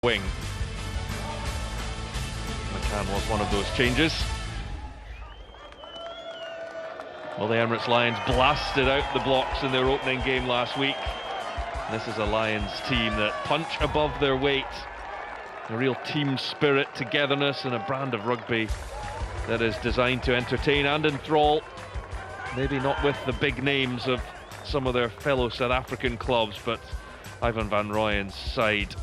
wing. McCann was one of those changes. Well, the Emirates Lions blasted out the blocks in their opening game last week. This is a Lions team that punch above their weight. A real team spirit, togetherness, and a brand of rugby that is designed to entertain and enthrall. Maybe not with the big names of some of their fellow South African clubs, but Ivan van Rooyen's side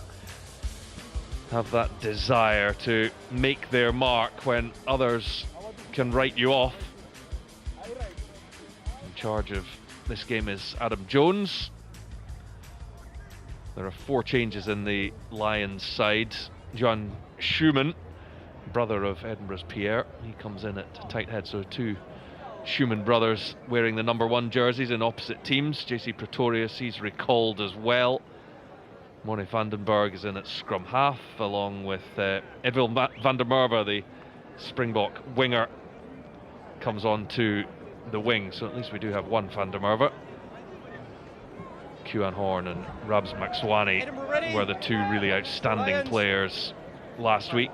have that desire to make their mark when others can write you off. In charge of this game is Adam Jones. There are 4 changes in the Lions side. Johan Schumann, brother of Edinburgh's Pierre, he comes in at tight head, so 2 Schumann brothers wearing the number 1 jerseys in opposite teams. JC Pretorius, he's recalled as well. Moni Vandenberg is in at scrum half, along with Edwin van der Merwe, the Springbok winger, comes on to the wing, so at least we do have 1 van der Merwe. Kuan Horn and Rabs Maxwani were the 2 really outstanding players last week.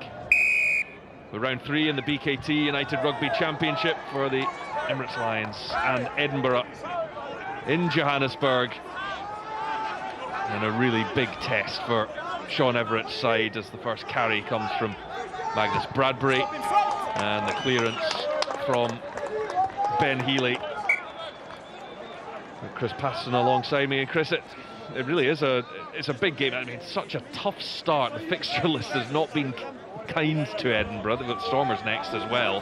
We're round 3 in the BKT United Rugby Championship for the Emirates Lions and Edinburgh in Johannesburg. And a really big test for Sean Everett's side as the first carry comes from Magnus Bradbury and the clearance from Ben Healy. And Chris Paston alongside me, and Chris, it really is it's a big game. I mean, it's such a tough start. The fixture list has not been kind to Edinburgh. They've got Stormers next as well.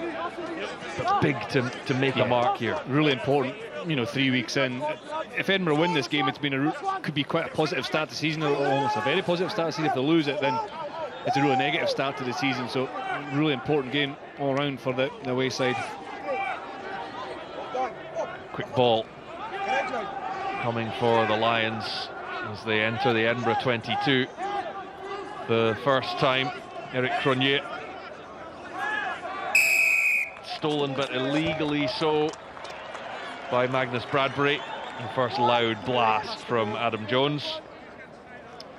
But big to make a mark here. Really important, you know, 3 weeks in. If Edinburgh win this game, it's been could be quite a positive start to the season, or almost a very positive start to the season. If they lose it, then it's a really negative start to the season. So, really important game all around for the away side. Quick ball coming for the Lions as they enter the Edinburgh 22. The first time, Eric Cronje. Stolen but illegally so by Magnus Bradbury. The first loud blast from Adam Jones.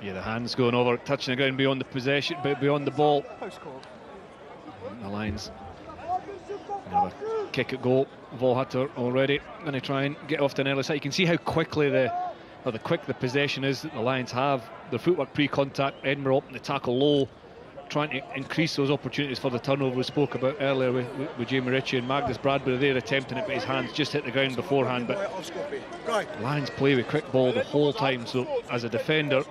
Yeah, the hands going over, touching the ground beyond the possession, beyond the ball. The Lions another kick at goal. Volhatter already going to try and get off to an early side. You can see how quickly the possession is that the Lions have. Their footwork pre-contact, Edinburgh up in the tackle low, trying to increase those opportunities for the turnover we spoke about earlier with Jamie Ritchie and Magnus Bradbury there attempting it, but his hands just hit the ground beforehand. But Lions play with quick ball the whole time, so as a defender,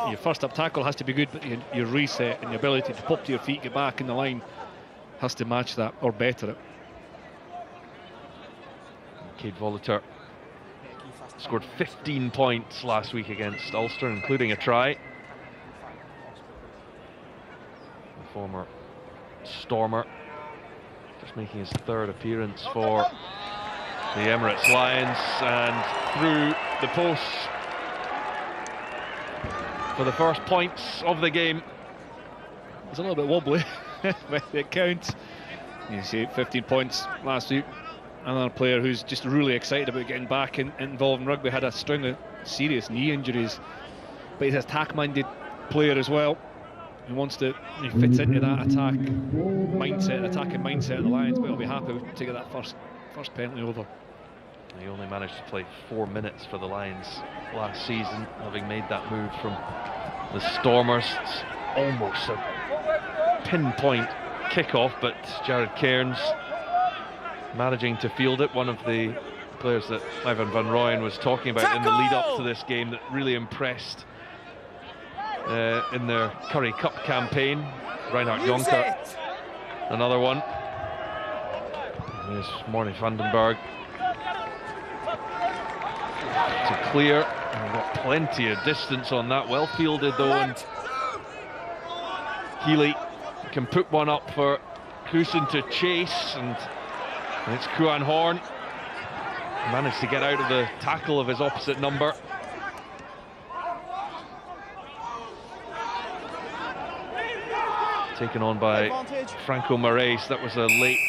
your first up tackle has to be good, but your reset and your ability to pop to your feet, get back in the line, has to match that or better it. Cade Volhatter scored 15 points last week against Ulster, including a try. The former Stormer, just making his 3rd appearance for the Emirates Lions, and through the posts for the first points of the game. It's a little bit wobbly, but it counts. You see 15 points last week. Another player who's just really excited about getting back involved in rugby. Had a string of serious knee injuries, but he's an attack-minded player as well. He fits into that attacking mindset of the Lions, but he'll be happy to get that first penalty over. He only managed to play 4 minutes for the Lions last season, having made that move from the Stormers. It's almost a pinpoint kickoff, but Jared Cairns managing to field it. One of the players that Ivan van Rooyen was talking about in the lead up to this game that really impressed in their Currie Cup campaign. Reinhard Jonker, another one. There's Moni Vandenberg to clear, and we've got plenty of distance on that. Well fielded though, and Healy can put one up for Hussen to chase, and it's Kuan Horn. Managed to get out of the tackle of his opposite number. Taken on by Franco Marais. That was a late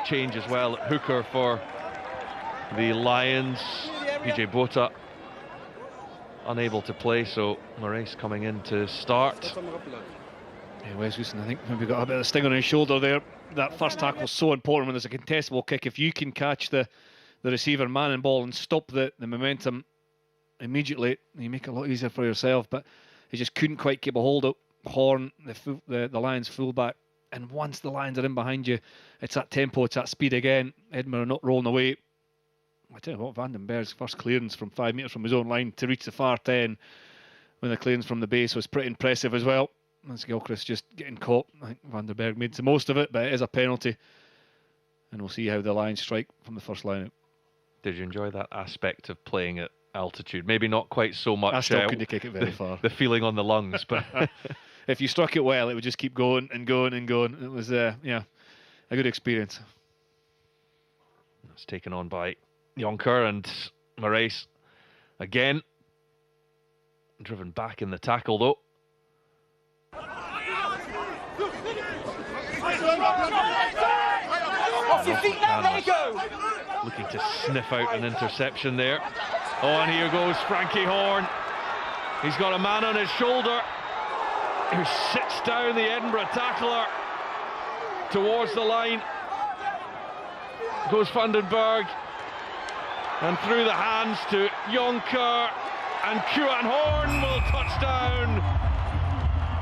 change as well at hooker for the Lions. PJ Botha unable to play, so Moraes coming in to start. Yeah, Wes Wilson, I think, maybe got a bit of a sting on his shoulder there. That first tackle is so important when there's a contestable kick. If you can catch the receiver man and ball and stop the momentum immediately, you make it a lot easier for yourself. But he just couldn't quite keep a hold of Horn, the Lions fullback. And once the Lions are in behind you, it's that tempo, it's that speed again. Edinburgh are not rolling away. I tell you what, Vandenberg's first clearance from 5 metres from his own line to reach the far 10 when the clearance from the base was pretty impressive as well. That's Gilchrist just getting caught. I think Vandenberg made the most of it, but it is a penalty. And we'll see how the Lions strike from the first line out. Did you enjoy that aspect of playing at altitude? Maybe not quite so much. I still couldn't kick it very far. The feeling on the lungs, but if you struck it well, it would just keep going and going and going. It was, a good experience. It's taken on by Jonker, and Moraes again driven back in the tackle though. Off your feet now, there you go. Looking to sniff out an interception there. Oh, and here goes Frankie Horn. He's got a man on his shoulder who sits down the Edinburgh tackler towards the line. Goes Vandenberg, and through the hands to Jonker, and Kuan Horn will touch down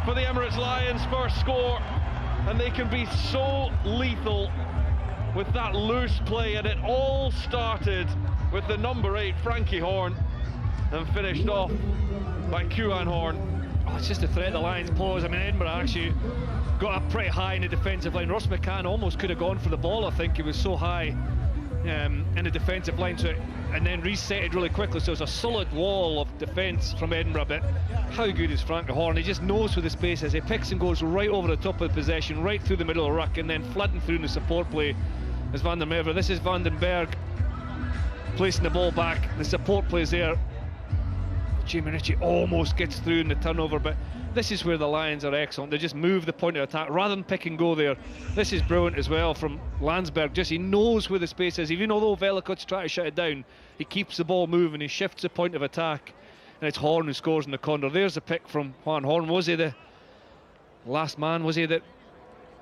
for the Emirates Lions' first score. And they can be so lethal with that loose play, and it all started with the number 8 Frankie Horn and finished off by Kuan Horn. Oh, it's just a threat the Lions pose. I mean, Edinburgh actually got up pretty high in the defensive line. Ross McCann almost could have gone for the ball. I think he was so high in the defensive line, and then reset it really quickly. So it was a solid wall of defence from Edinburgh. But how good is Frankie Horn? He just knows where the space is. He picks and goes right over the top of the possession, right through the middle of the ruck, and then flooding through in the support play is Van der Merwe. This is Vandenberg placing the ball back. The support plays there. Jamie Ritchie almost gets through in the turnover, but this is where the Lions are excellent. They just move the point of attack rather than pick and go there. This is brilliant as well from Landsberg. Just he knows where the space is. Even although Velikot's trying to shut it down, he keeps the ball moving. He shifts the point of attack, and it's Horn who scores in the corner. There's a pick from Juan Horn. Was he the last man? Was he that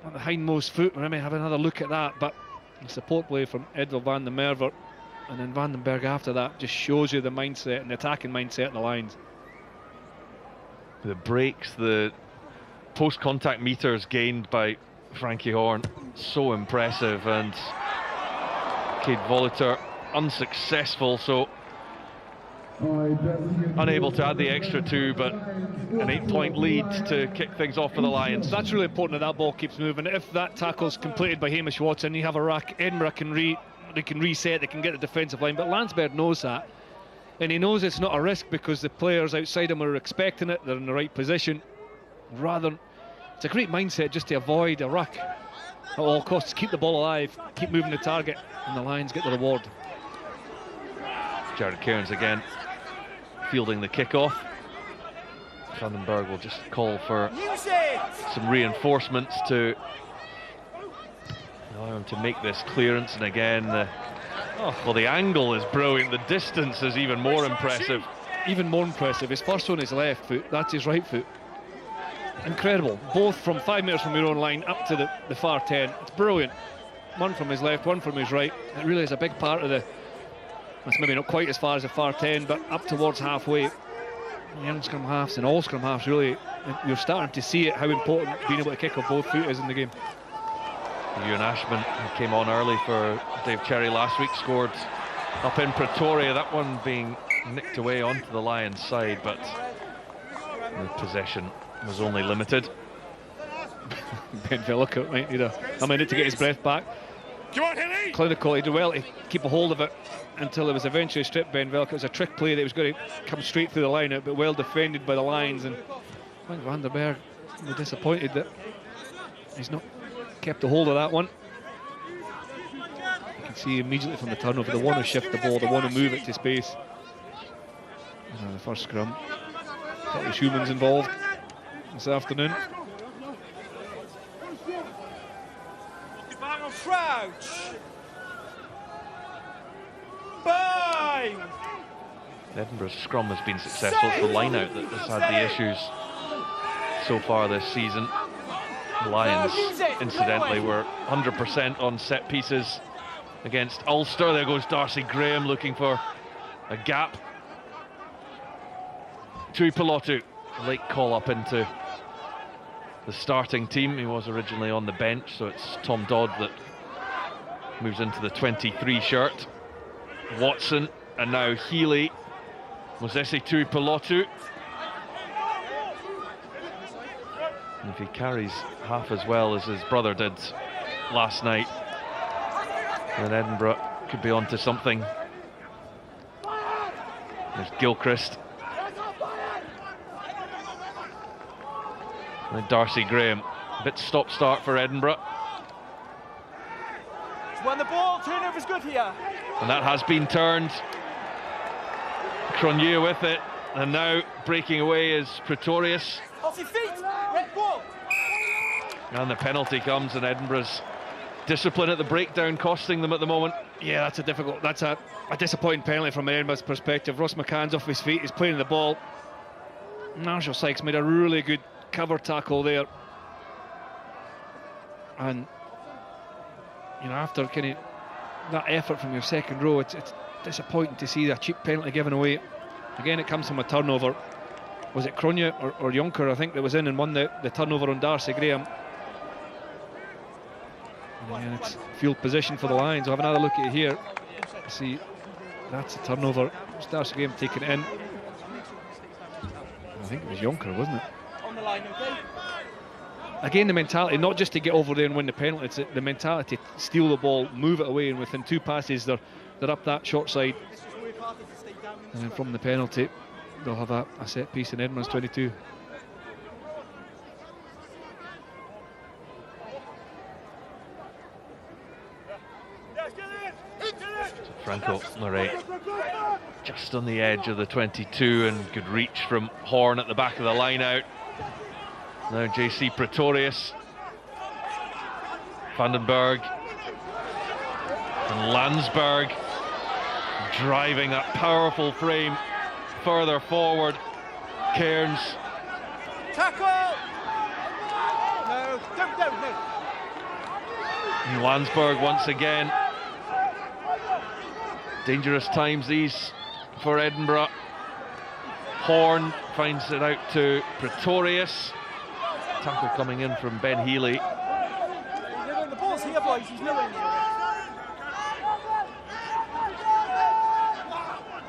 on the hindmost foot? I may have another look at that, but the support play from Edward van der Merwe, and then Vandenberg after that just shows you the mindset and the attacking mindset of the Lions. The breaks, the post-contact meters gained by Frankie Horn, so impressive, and Cade Voluter unsuccessful, so unable to add the extra 2, but an 8-point lead to kick things off for the Lions. That's really important that ball keeps moving. If that tackle's completed by Hamish Watson, you have a rack. Edinburgh can reset, they can get the defensive line, but Landsberg knows that. And he knows it's not a risk because the players outside him are expecting it, they're in the right position. Rather, it's a great mindset just to avoid a ruck at all costs. Keep the ball alive, keep moving the target, and the Lions get the reward. Jared Cairns again fielding the kickoff. Vandenberg will just call for some reinforcements to allow him to make this clearance, and again the angle is brilliant. The distance is even more impressive. Even more impressive. His first on his left foot, that's his right foot. Incredible. Both from 5 metres from your own line up to the far 10. It's brilliant. One from his left, one from his right. It really is a big part of that's maybe not quite as far as the far 10, but up towards halfway. Young scrum halves and all scrum halves, really, you're starting to see it, how important being able to kick off both foot is in the game. Ewan Ashman, who came on early for Dave Cherry last week, scored up in Pretoria, that one being nicked away onto the Lions side, but the possession was only limited. Ben Velikot might need a minute to get his breath back. Come on, Hilly! Clinical, he did well to keep a hold of it until it was eventually stripped. Ben Velikot. It was a trick play that was going to come straight through the line out, but well defended by the Lions, and I think Vandenberg was disappointed that he's not kept a hold of that one. You can see immediately from the turnover, they want to shift the ball, they want to move it to space. The first scrum, Curtis Schumann's involved this afternoon. Crouch. Bang! Edinburgh's scrum has been successful. It's the line out that has had the issues so far this season. The Lions, incidentally, were 100% on set pieces against Ulster. There goes Darcy Graham looking for a gap. Tuipulotu, a late call up into the starting team. He was originally on the bench, so it's Tom Dodd that moves into the 23 shirt. Watson, and now Healy. Mosese Tuipulotu. And if he carries half as well as his brother did last night, then Edinburgh could be onto something. There's Gilchrist. And Darcy Graham. A bit stop-start for Edinburgh. He's won the ball, turnover's good here. And that has been turned. Cronier with it. And now breaking away is Pretorius. Off your feet, red ball. And the penalty comes, and Edinburgh's discipline at the breakdown costing them at the moment. Yeah, that's a disappointing penalty from Edinburgh's perspective. Ross McCann's off his feet, he's playing the ball. Marshall Sykes made a really good cover tackle there. And, you know, after kind of that effort from your second row, it's disappointing to see a cheap penalty given away. Again, it comes from a turnover. Was it Cronier or Jonker, I think, that was in and won the turnover on Darcy Graham. And again, it's field position for the Lions. I'll have another look at it here. See, that's a turnover. It's Darcy Graham taking it in. I think it was Jonker, wasn't it? On the line, okay? Again, the mentality, not just to get over there and win the penalty, it's the mentality to steal the ball, move it away, and within two passes they're up that short side. And then from the penalty, they'll have a set piece in Edinburgh's 22. Franco Murray just on the edge of the 22, and good reach from Horn at the back of the line out. Now JC Pretorius, Vandenberg, and Landsberg driving that powerful frame further forward. Cairns. Tackle! No, don't. And Landsberg once again. Dangerous times these for Edinburgh. Horn finds it out to Pretorius. Tackle coming in from Ben Healy. The ball's here, boys. He's nowhere near it.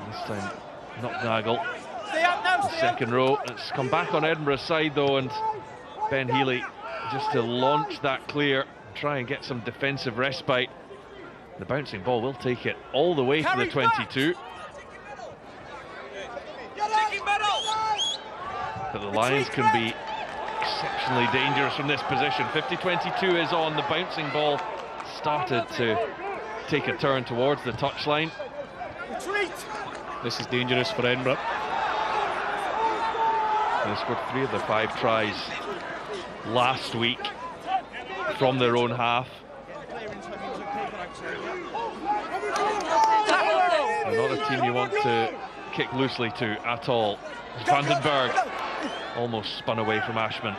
This time, not Nagel. Stay up now, The second row. It's come back on Edinburgh's side though, and Ben Healy just to launch that clear, try and get some defensive respite. The bouncing ball will take it all the way to the 22. But the Lions can be exceptionally dangerous from this position. 50-22 is on. The bouncing ball started to take a turn towards the touchline. Retreat! This is dangerous for Edinburgh. They scored 3 of the 5 tries last week from their own half. Not a team you want to kick loosely to at all. Vandenberg almost spun away from Ashman.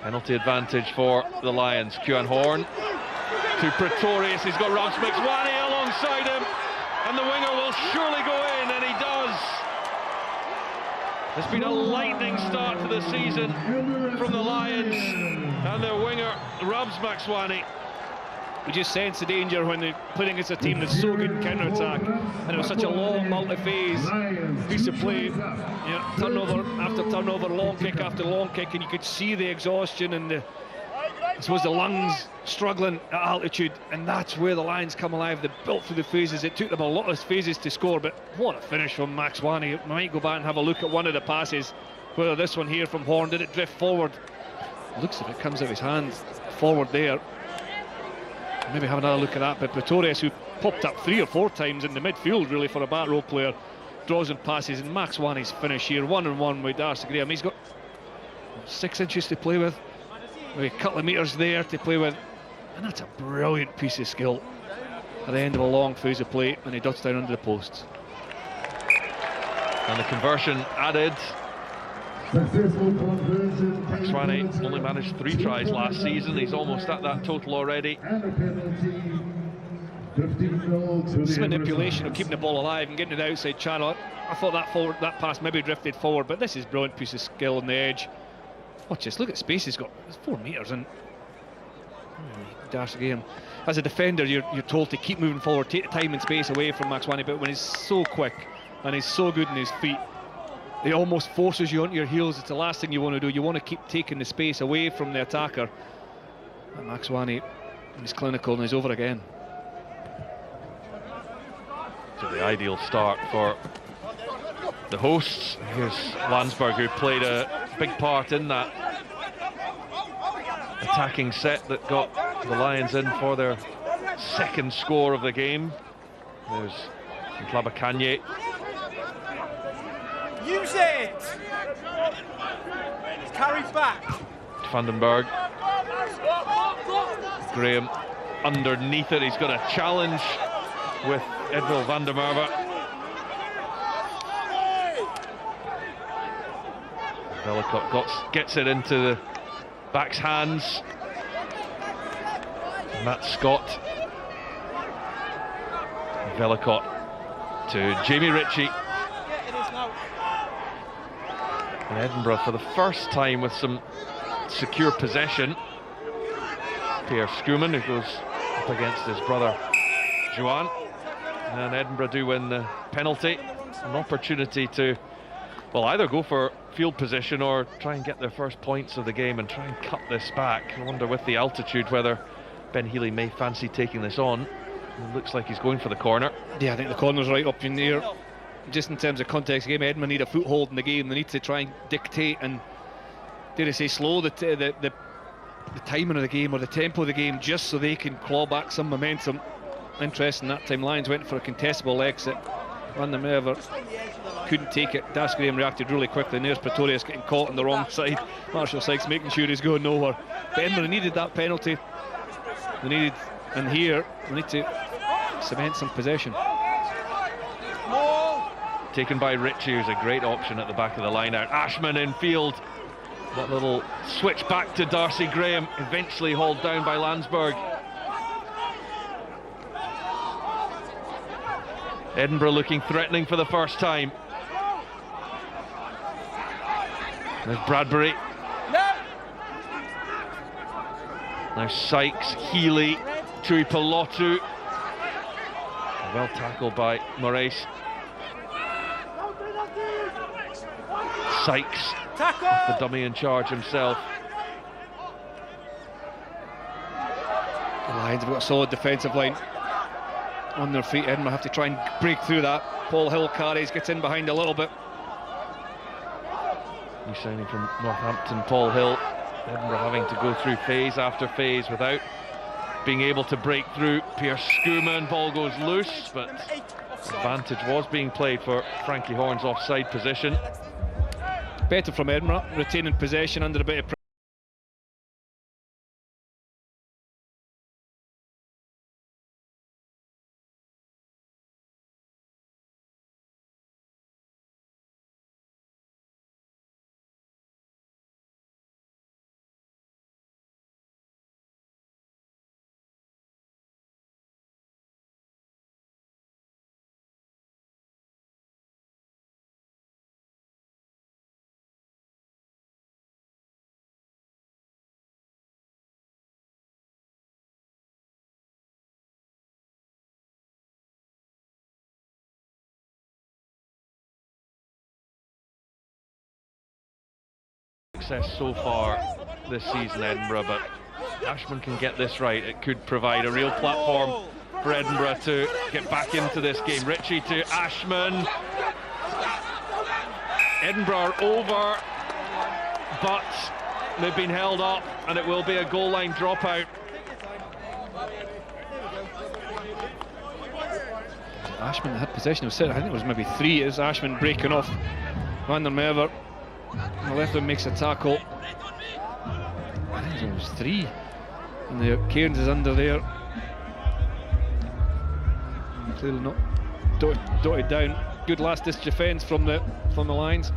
Penalty advantage for the Lions. Kieran Horn to Pretorius. He's got Rams McSwaney alongside him, and the winger will surely go in, and he does. It's been a lightning start to the season from the Lions and their winger Rams McSwaney. We just sense the danger when they're playing against a team that's so good in counter-attack, and it was such a long multi-phase piece of play. You know, turnover after turnover, long kick after long kick, and you could see the exhaustion and I suppose the lungs struggling at altitude, and that's where the Lions come alive. They built through the phases. It took them a lot of phases to score, but what a finish from McSwaney. We might go back and have a look at one of the passes, whether this one here from Horn, did it drift forward? Looks like it comes out of his hand forward there. Maybe have another look at that, but Pretorius, who popped up 3 or 4 times in the midfield really for a back row player, draws and passes, and McSwaney's finish here, 1-on-1 with Darcy Graham. He's got 6 inches to play with, maybe a couple of metres there to play with, and that's a brilliant piece of skill. at the end of a long phase of play, and he dots down under the post. And the conversion added. Maxwani only managed 3 tries last season. He's almost at that total already. This manipulation of keeping the ball alive and getting to the outside channel. I thought that pass maybe drifted forward, but this is a brilliant piece of skill on the edge. Watch this, look at space he's got. It's 4 metres and dash the game. As a defender, you're told to keep moving forward, take the time and space away from Maxwani, but when he's so quick and he's so good in his feet, it almost forces you onto your heels. It's the last thing you want to do. You want to keep taking the space away from the attacker. And Maxwani is clinical and he's over again. So the ideal start for the hosts. Here's Landsberg, who played a big part in that attacking set that got the Lions in for their 2nd score of the game. There's Ntlabakanye. Use it! It's carried back. Vandenberg. Graham underneath it. He's got a challenge with Edwil van der Merwe. Velikot gets it into the back's hands. Matt Scott. Velikot to Jamie Ritchie. And Edinburgh for the first time with some secure possession. Pierre Schoeman, who goes up against his brother Johan. And Edinburgh do win the penalty. An opportunity to, well, either go for field position or try and get their first points of the game and try and cut this back. I wonder with the altitude whether Ben Healy may fancy taking this on. It looks like he's going for the corner. Yeah, I think the corner's right up in there. Just in terms of context of the game, Edinburgh need a foothold in the game. They need to try and dictate and, dare I say, slow the timing of the game or the tempo of the game, just so they can claw back some momentum. Interesting, that time Lions went for a contestable exit. Van der Merwe couldn't take it. Das Graham reacted really quickly, and there's Pretorius getting caught on the wrong side. Marshall Sykes making sure he's going nowhere. But Edinburgh needed that penalty. They needed, and here they need to cement some possession. Taken by Ritchie, who's a great option at the back of the line out. Ashman in field. That little switch back to Darcy Graham, eventually hauled down by Landsberg. Edinburgh looking threatening for the first time. There's Bradbury. Now Sykes, Healy, Tuipulotu. Well tackled by Moraes. Sykes, the dummy in charge himself. The Lions have got a solid defensive line on their feet. Edinburgh have to try and break through that. Paul Hill carries, gets in behind a little bit. New signing from Northampton, Paul Hill. Edinburgh having to go through phase after phase without being able to break through. Pierce Schoeman, ball goes loose, but advantage was being played for Frankie Horn's offside position. Better from Edinburgh, retaining possession under a bit of pressure. Success so far this season, Edinburgh, but Ashman can get this right. It could provide a real platform for Edinburgh to get back into this game. Ritchie to Ashman. Edinburgh are over, but they've been held up and it will be a goal line dropout. Ashman had possession of set. I think it was maybe 3. Is Ashman breaking off Van der Merwe? The left one makes a tackle. I think it was 3. And the Cairns is under there. clearly not dotted down. Good last-ditch defence from the Lions.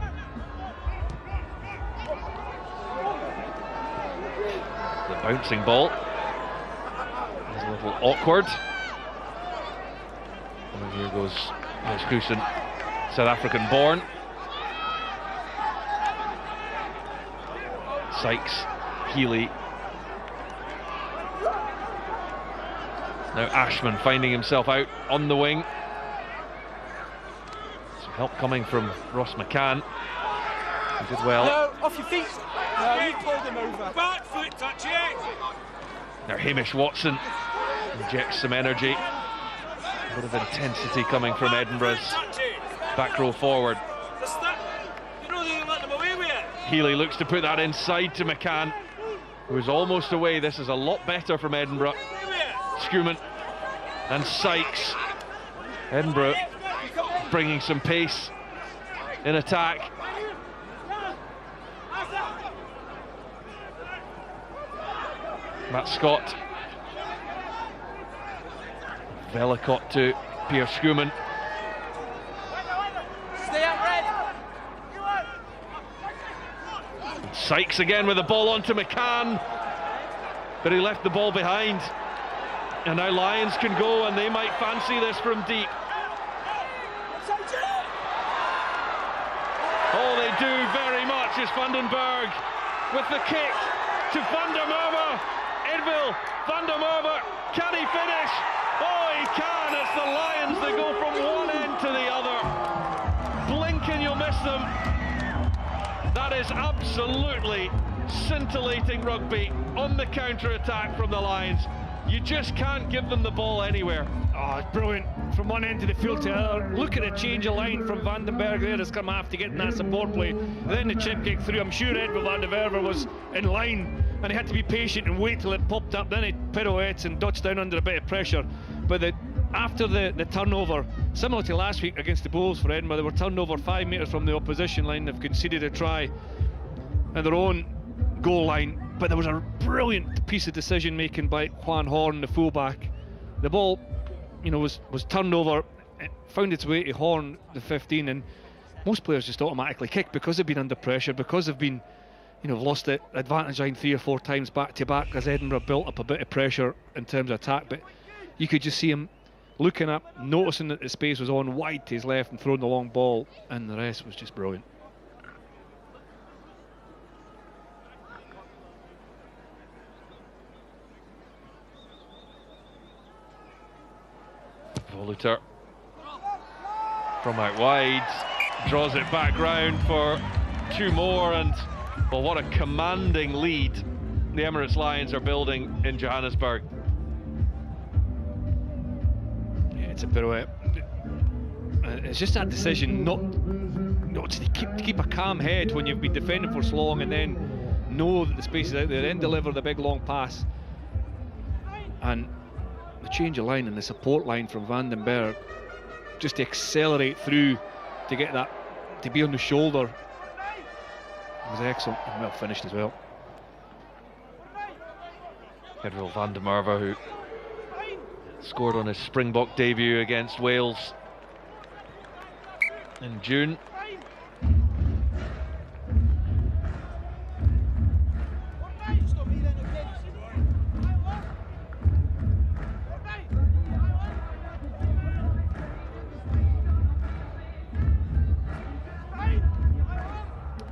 The bouncing ball is a little awkward. And here goes Kusen, South African born. Sykes, Healy. Now Ashman finding himself out on the wing. Some help coming from Ross McCann. He did well. No, off your feet. No, you pulled him over. Back foot touch it. Now Hamish Watson injects some energy. A bit of intensity coming from Edinburgh's back row forward. You know they let them away with it. Healy looks to put that inside to McCann, who is almost away. This is a lot better from Edinburgh. Schumann and Sykes. Edinburgh bringing some pace in attack. Matt Scott. Velicott to Pierre Schumann. Stay out, Red. Sykes again with the ball onto McCann, but he left the ball behind. And now Lions can go, and they might fancy this from deep. Oh, they do very much. It's Vandenberg with the kick to Van der Merwe. Edville Van der Merwe, can he finish? Oh, he can. It's the Lions that go from one end to the other. Blink and you'll miss them. That is absolutely scintillating rugby on the counter-attack from the Lions. You just can't give them the ball anywhere. Oh, it's brilliant. From one end of the field to the other. Look at the change of line from Vandenberg there has come after getting that support play. Then the chip kick through. I'm sure Edward Van der Merwe was in line and he had to be patient and wait till it popped up. Then he pirouettes and dodged down under a bit of pressure. But after the turnover, similar to last week against the Bulls for Edinburgh, they were turned over 5 metres from the opposition line. They've conceded a try at their own goal line. But there was a brilliant piece of decision making by Juan Horn, the fullback. The ball, was turned over, it found its way to Horn, the 15, and most players just automatically kick because they've been under pressure, because they've been, lost the advantage line 3 or 4 times back to back as Edinburgh built up a bit of pressure in terms of attack. But you could just see him looking up, noticing that the space was on wide to his left and throwing the long ball, and the rest was just brilliant. Voluter from out wide, draws it back round for 2 more, and well, what a commanding lead the Emirates Lions are building in Johannesburg. Yeah, it's a pirouette. It's just that decision not to keep a calm head when you've been defending for so long, and then know that the space is out there, then deliver the big long pass. And the change of line and the support line from Vandenberg, just to accelerate through to get that, to be on the shoulder, was excellent and well finished as well. Edville Van der Merwe, who scored on his Springbok debut against Wales in June.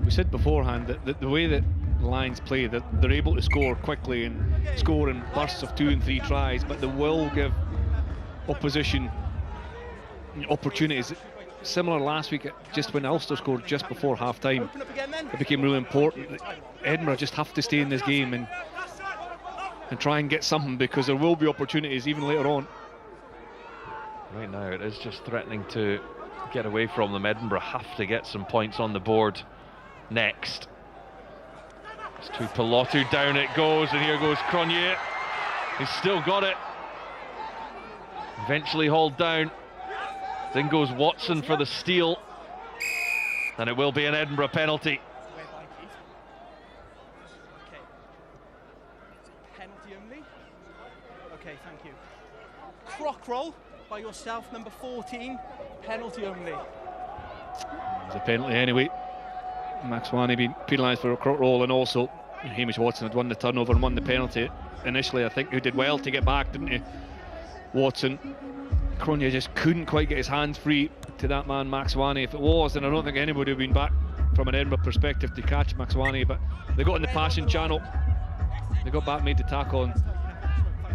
We said beforehand that the way that the Lions play, that they're able to score quickly and score in bursts of 2 and 3 tries, but they will give opposition opportunities. Similar last week, just when Ulster scored just before half time, it became really important. Edinburgh just have to stay in this game and try and get something, because there will be opportunities even later on. Right now it is just threatening to get away from them. Edinburgh have to get some points on the board next. It's to Pilotu, down it goes, and here goes Cronje. He's still got it. Eventually hauled down. Then goes Watson for the steal, and it will be an Edinburgh penalty. Penalty only. Okay, thank you. Croc roll. by yourself, number 14. Penalty only. It was a penalty anyway. Max Wani being penalised for a crook roll, and also Hamish Watson had won the turnover and won the penalty initially, I think, who did well to get back, didn't he? Watson. Cronje just couldn't quite get his hands free to that man Max Wani. If it was, then I don't think anybody would have been back from an Edinburgh perspective to catch Max Wani, but they got in the passing channel, they got back, made the tackle, and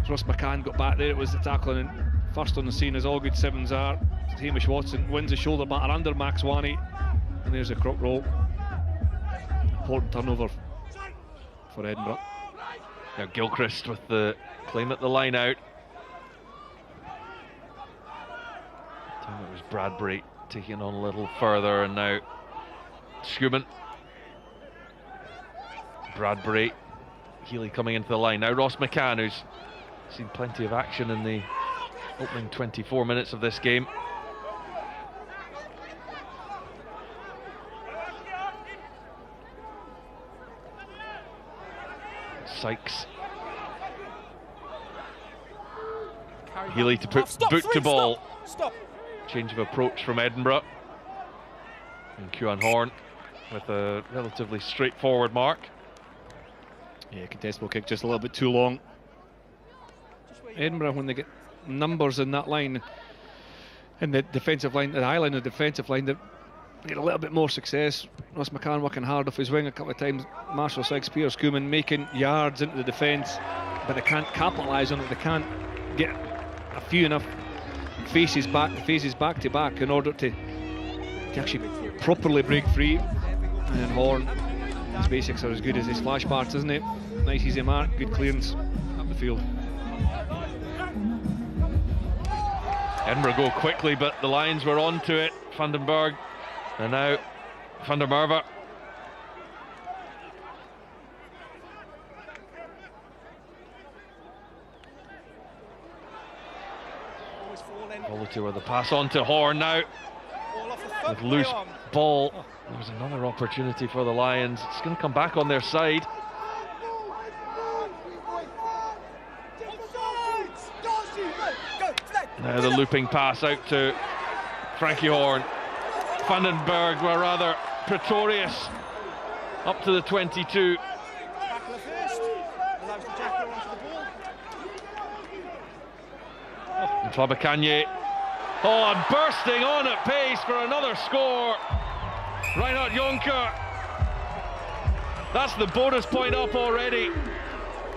Ross McCann got back there. It was the tackle, and first on the scene, as all good sevens are, Hamish Watson wins the shoulder batter under Max Wani, and there's a crook roll. Important turnover for Edinburgh. Now Gilchrist with the claim at the line out. I think it was Bradbury taking on a little further, and now Schumann. Bradbury, Healy coming into the line. Now Ross McCann, who's seen plenty of action in the opening 24 minutes of this game. Sykes. Healy to put boot to ball. Stop. Change of approach from Edinburgh. And Kieran Horn with a relatively straightforward mark. Yeah, contestable kick just a little bit too long. Edinburgh, when they get numbers in that line, in the defensive line, the high line of the defensive line, they get a little bit more success. Ross McCann working hard off his wing a couple of times. Marshall Sykes, Peter Schumann making yards into the defence, but they can't capitalise on it. They can't get a few enough faces back to back in order to actually properly break free. And then Horn, his basics are as good as his flash parts, isn't it? Nice easy mark, good clearance up the field. Edinburgh go quickly, but the Lions were on to it. Vandenberg, and now Van der Merwe. Volatil with the pass on to Horn now. With loose ball. There was another opportunity for the Lions. It's going to come back on their side. Now the looping pass out to Frankie Horn. Vandenberg were rather pretorious up to the 22. And Flabakanye. Oh, and bursting on at pace for another score. Reinhard Jonker. That's the bonus point up already.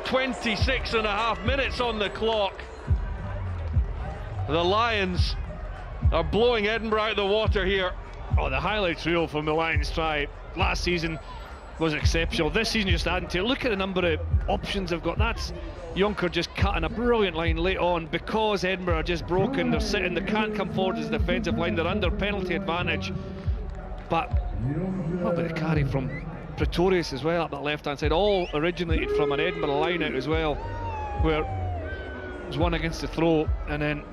26.5 minutes on the clock. The Lions are blowing Edinburgh out of the water here. Oh, the highlights reel from the Lions try last season was exceptional. This season just adding to it. Look at the number of options they've got. That's Jonker just cutting a brilliant line late on because Edinburgh are just broken. They're sitting, they can't come forward as a defensive line. They're under penalty advantage. But what about the carry from Pretorius as well up that left-hand side? All originated from an Edinburgh line out as well, where it was one against the throw, and then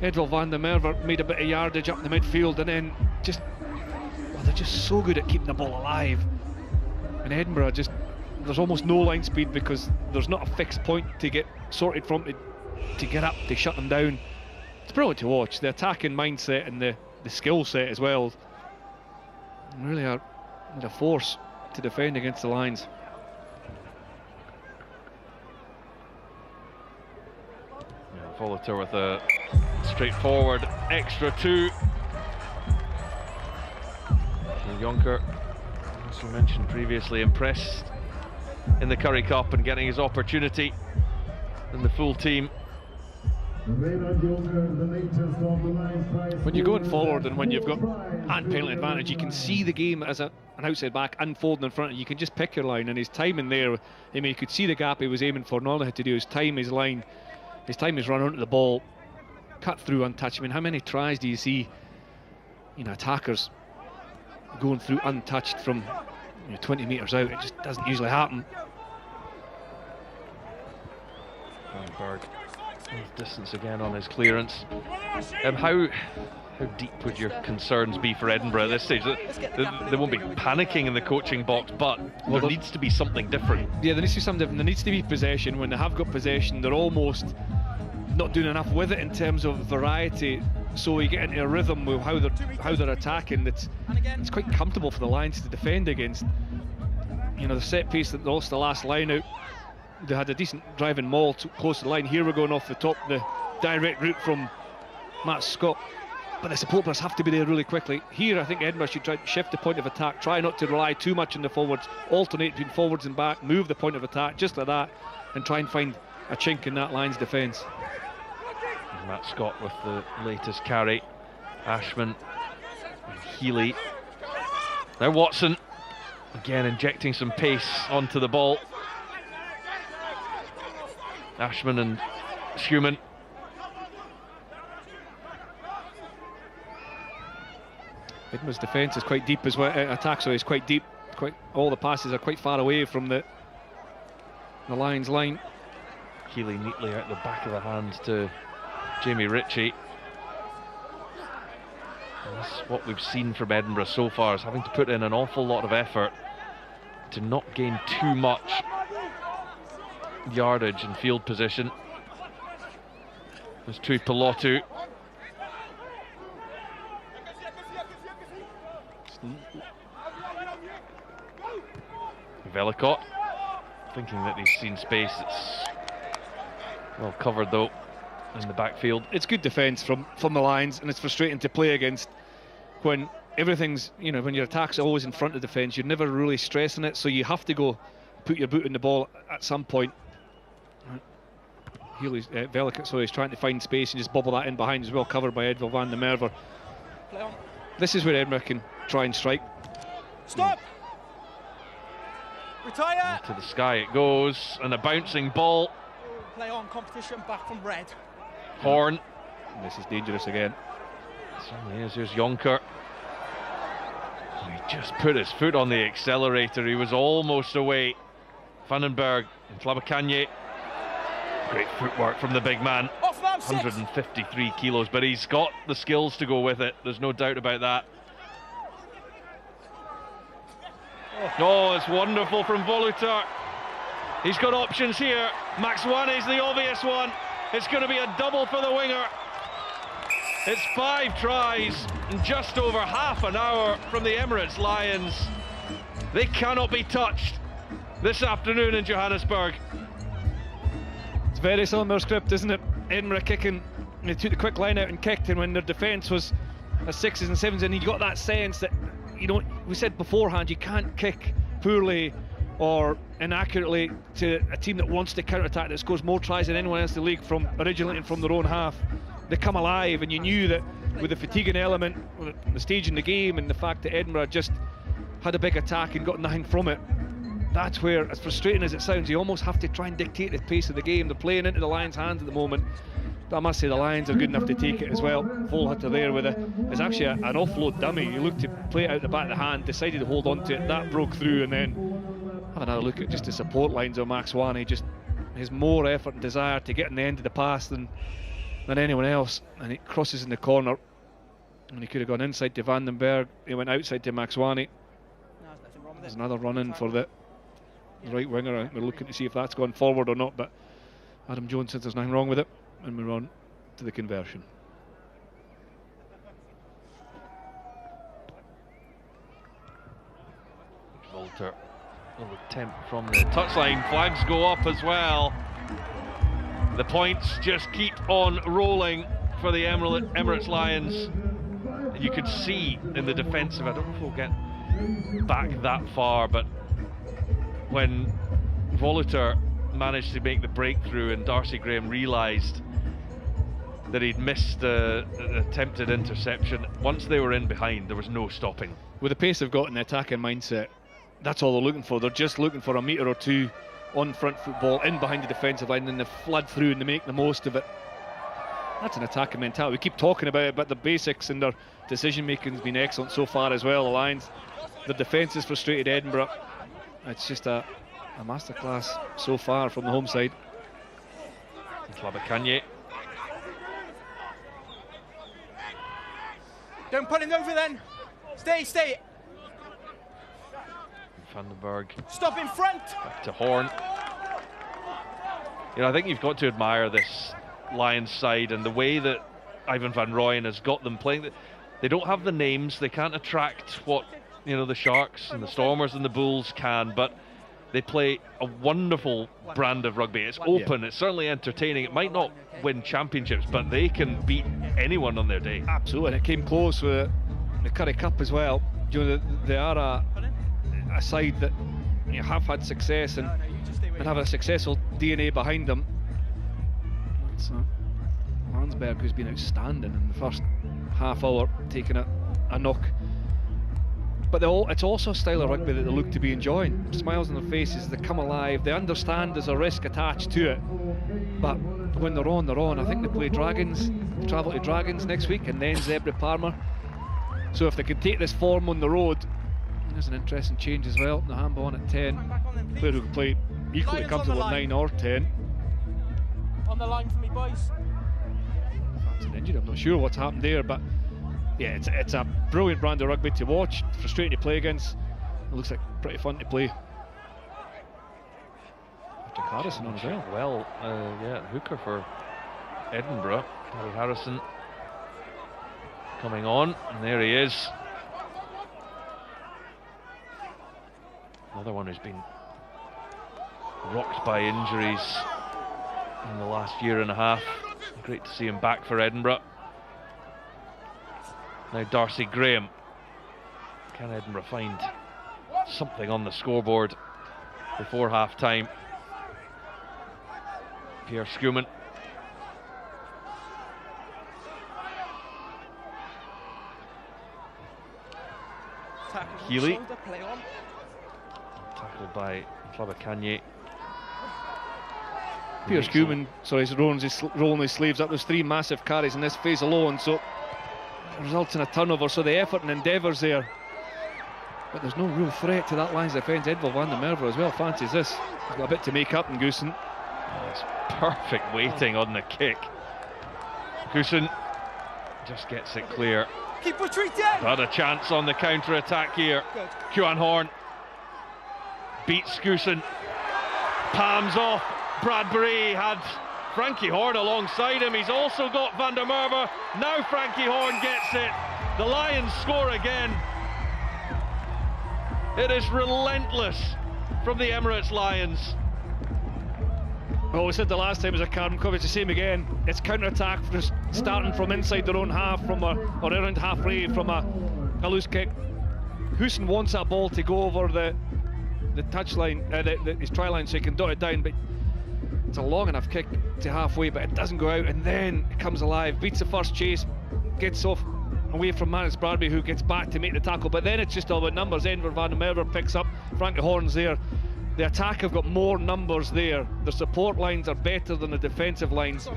Edwin van der Merwe made a bit of yardage up the midfield, and then just, well, they're just so good at keeping the ball alive. And Edinburgh just, there's almost no line speed because there's not a fixed point to get sorted from to get up, to shut them down. It's brilliant to watch, the attacking mindset and the skill set as well. And really are a force to defend against the Lions. Yeah, Volatil with a straightforward extra two. And Jonker, as we mentioned previously, impressed in the Currie Cup and getting his opportunity in the full team. When you're going forward and when you've got an penalty advantage, you can see the game as an outside back unfolding in front of you. You can just pick your line, and his timing there, I mean, you could see the gap he was aiming for, and all he had to do is time his line, his time his run onto the ball, cut through untouched. I mean, how many tries do you see, you know, attackers going through untouched from 20 metres out? It just doesn't usually happen. Berg, distance again on his clearance. How deep would your concerns be for Edinburgh at this stage? They won't be panicking in the coaching box, but there needs to be something different. Yeah, there needs to be something different. There needs to be possession. When they have got possession, they're almost not doing enough with it in terms of variety, so we get into a rhythm with how they're attacking. It's quite comfortable for the Lions to defend against. You know, the set piece that lost the last line out, they had a decent driving maul close to the line. Here we're going off the top, the direct route from Matt Scott, but the support players have to be there really quickly. Here I think Edinburgh should try to shift the point of attack, try not to rely too much on the forwards, alternate between forwards and back, move the point of attack just like that, and try and find a chink in that Lions defence. Matt Scott with the latest carry. Ashman and Healy. Now Watson again injecting some pace onto the ball. Ashman and Schumann. Edinburgh's defence is quite deep as well. Attack, so is quite deep. All the passes are quite far away from the Lions line. Healy neatly out the back of the hand to Jamie Ritchie. And this is what we've seen from Edinburgh so far, is having to put in an awful lot of effort to not gain too much yardage and field position. There's Tui Pilotu. Velicott thinking that he's seen space. It's well covered though in the backfield. It's good defence from the Lions, and it's frustrating to play against when everything's, you know, when your attack's always in front of defence, you're never really stressing it, so you have to go put your boot in the ball at some point. Healy's Velicott, so he's trying to find space and just bubble that in behind as well, covered by Edville van der Merwe. This is where Edinburgh can try and strike. Stop! Retire! To the sky it goes, and a bouncing ball. Play on, competition back from red. Horn. This is dangerous again. Certainly is. Here's Jonker. He just put his foot on the accelerator. He was almost away. Vandenberg and Tlabakanye. Great footwork from the big man. 153 kilos, but he's got the skills to go with it. There's no doubt about that. Oh, it's wonderful from Voluter. He's got options here. Maxwane's the obvious one. It's going to be a double for the winger. It's 5 tries in just over half an hour from the Emirates Lions. They cannot be touched this afternoon in Johannesburg. It's very similar script, isn't it? Edinburgh kicking, and they took the quick line out and kicked, and when their defence was a 6s and 7s, and you got that sense that, you know, we said beforehand, you can't kick poorly or inaccurately to a team that wants to counter-attack, that scores more tries than anyone else in the league from originating from their own half. They come alive, and you knew that with the fatiguing element, the stage in the game, and the fact that Edinburgh just had a big attack and got nothing from it, that's where, as frustrating as it sounds, you almost have to try and dictate the pace of the game. They're playing into the Lions' hands at the moment, but I must say the Lions are good enough to take it as well. Volhutter there with it's actually an offload dummy. He looked to play it out the back of the hand, decided to hold on to it, that broke through, and then have another look at just the support lines of Maxwane. Just his more effort and desire to get in the end of the pass than anyone else, and it crosses in the corner, and he could have gone inside to Vandenberg. He went outside to Maxwane. There's another run in for the right winger. We're looking to see if that's gone forward or not, but Adam Jones says there's nothing wrong with it, and we're on to the conversion. Volter will attempt from the touchline. Flags go up as well. The points just keep on rolling for the Emirates Lions. You could see in the defensive, I don't know if we'll get back that far, but when Voluter managed to make the breakthrough and Darcy Graham realised that he'd missed an attempted interception, once they were in behind, there was no stopping. With the pace they've got in the attacking mindset, that's all they're looking for. They're just looking for a metre or two on front football, in behind the defensive line, and they flood through and they make the most of it. That's an attacking mentality. We keep talking about it, but the basics and their decision making has been excellent so far as well. The Lions, the defence has frustrated Edinburgh. It's just a masterclass so far from the home side. Tlabakanye. Don't put him over then. Stay. Vandenberg. Stop in front. Back to Horn. You know, I think you've got to admire this Lions side, and the way that Ivan van Rooyen has got them playing, they don't have the names, they can't attract what the Sharks and the Stormers and the Bulls can, but they play a wonderful brand of rugby. It's open, it's certainly entertaining. It might not win championships, but they can beat anyone on their day. Absolutely, and it came close with the Currie Cup as well. They are a side that have had success and have a successful DNA behind them. It's Landsberg, who's been outstanding in the first half hour, taking a knock. But it's also a style of rugby that they look to be enjoying. Smiles on their faces, they come alive, they understand there's a risk attached to it. But when they're on. I think they play Dragons, travel to Dragons next week, and then Zebra Parma. So if they can take this form on the road, there's an interesting change as well. The handball on at 10. Player who can play equally comfortable at 9 or 10. On the line for me, boys. Fans are injured, I'm not sure what's happened there, but yeah, it's a brilliant brand of rugby to watch, frustrating to play against. It looks like pretty fun to play. Patrick Harrison on as well. Hooker for Edinburgh. Harry Harrison coming on, and there he is. Another one who's been rocked by injuries in the last year and a half. Great to see him back for Edinburgh. Now Darcy Graham. Can Edinburgh find something on the scoreboard before half time? Pierre Schumann. Healy. Tackled by Klabakanye. Pierre Schumann, he's rolling his sleeves up. There's 3 massive carries in this phase alone, so it results in a turnover. So the effort and endeavours there, but there's no real threat to that Lions defence. Edvald van der Merwe as well fancies this. He's got a bit to make up in Goosen. It's perfect waiting on the kick. Goosen just gets it clear. Keep retreating. Had a chance on the counter attack here. Kjuan Horn beats Goosen. Palms off. Bradbury had Frankie Horn alongside him. He's also got van der Merwe. Now Frankie Horn gets it. The Lions score again. It is relentless from the Emirates Lions. Well, we said the last time it was a carbon copy. It's the same again. It's counter-attack, starting from inside their own half, or around halfway from a loose kick. Goosen wants that ball to go over the touchline, his try line, so he can dot it down. But it's a long enough kick to halfway, but it doesn't go out, and then it comes alive, beats the first chase, gets off away from Manus Bradbury, who gets back to make the tackle. But then it's just all about numbers. Edvald van der Merwe picks up, Frankie Horn's there. The attack have got more numbers there. The support lines are better than the defensive lines.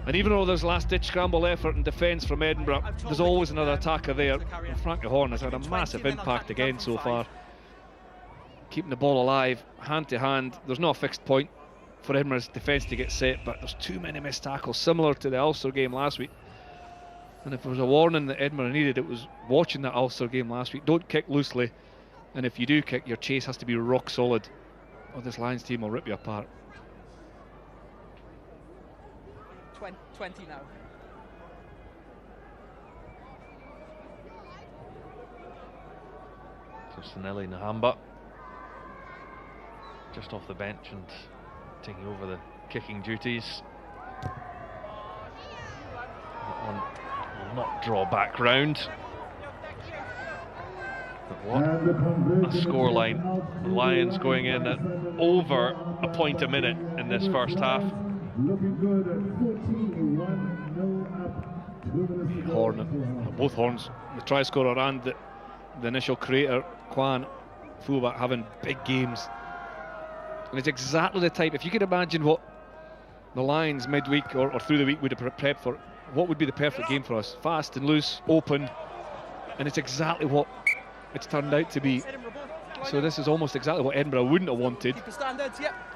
And even though there's last-ditch scramble effort and defence from Edinburgh, there's always another attacker there. And Frankie Horn has had a massive impact again so far. Keeping the ball alive, hand to hand. There's no fixed point for Edinburgh's defence to get set, but there's too many missed tackles, similar to the Ulster game last week. And if there was a warning that Edinburgh needed, it was watching that Ulster game last week. Don't kick loosely. And if you do kick, your chase has to be rock solid, or this Lions team will rip you apart. 20 now. So Sanelli Nahamba just off the bench and taking over the kicking duties. That one will not draw back round. But what a scoreline. The Lions going in at over a point a minute in this first half. Horn, both Horns, the try scorer and the initial creator, Kwan, fullback, having big games. And it's exactly the type, if you could imagine what the Lions midweek or through the week would have prepped for, what would be the perfect game for us? Fast and loose, open, and it's exactly what it's turned out to be. So this is almost exactly what Edinburgh wouldn't have wanted,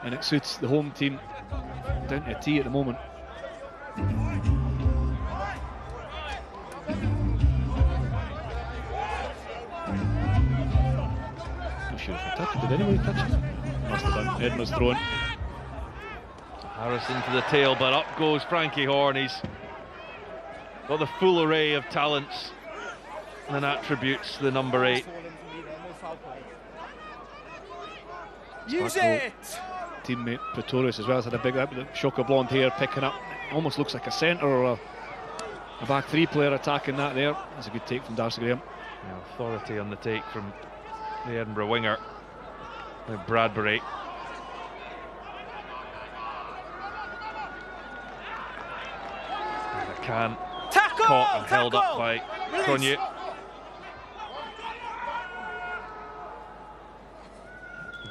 and it suits the home team down to a T at the moment. Not sure if he touched it. Did anybody touch it? Must have done. Edinburgh's thrown. Harrison to the tail, but up goes Frankie Horn. He's got the full array of talents and attributes, the number 8. Use it! Teammate Pretorius as well has had a big shock of blonde hair, picking up. Almost looks like a centre or a back 3 player attacking that there. That's a good take from Darcy Graham. Yeah, authority on the take from the Edinburgh winger, Bradbury. McCann caught and held up by Cronje.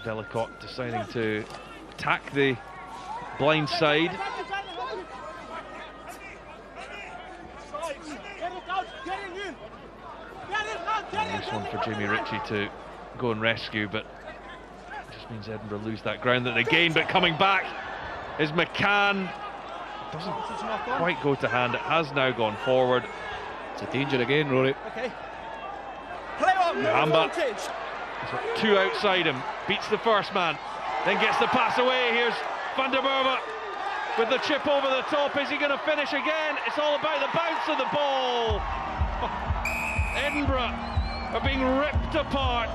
Velicott deciding to attack the blind side. Nice one for Jamie Ritchie to go and rescue, but it just means Edinburgh lose that ground that they gain. But coming back is McCann. Doesn't quite go to hand. It has now gone forward. It's a danger again, Rory. Okay. Play on, advantage. He's got 2 outside him. Beats the first man. Then gets the pass away. Here's Van der Merwe with the chip over the top. Is he going to finish again? It's all about the bounce of the ball. Edinburgh are being ripped apart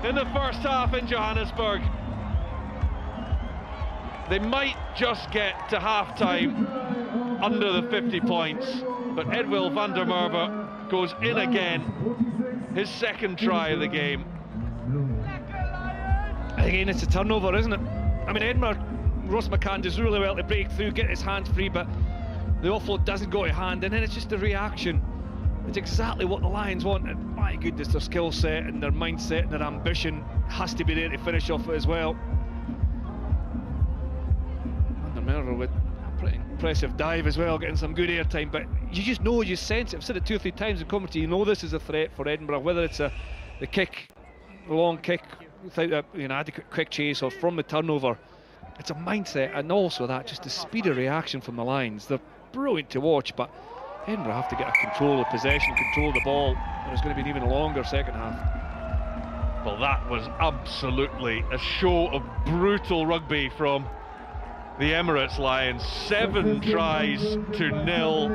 in the first half in Johannesburg. They might just get to half-time under the 50 points, but Edwill van der Merwe goes in again, his second try of the game. Again, it's a turnover, isn't it? I mean, Edinburgh, Ross McCann does really well to break through, get his hands free, but the offload doesn't go to hand, and then it's just the reaction. It's exactly what the Lions want, and my goodness, their skill set and their mindset and their ambition has to be there to finish off it as well. Merwe with a pretty impressive dive as well, getting some good air time, but you just know, you sense it. I've said it 2 or 3 times in commentary, you know this is a threat for Edinburgh, whether it's the kick, the long kick without an adequate quick chase or from the turnover. It's a mindset, and also that just the speed of reaction from the Lions. They're brilliant to watch, but Edinburgh have to get a control of possession, control the ball, and it's going to be an even longer second half. Well, that was absolutely a show of brutal rugby from the Emirates Lions. 7 tries to 0,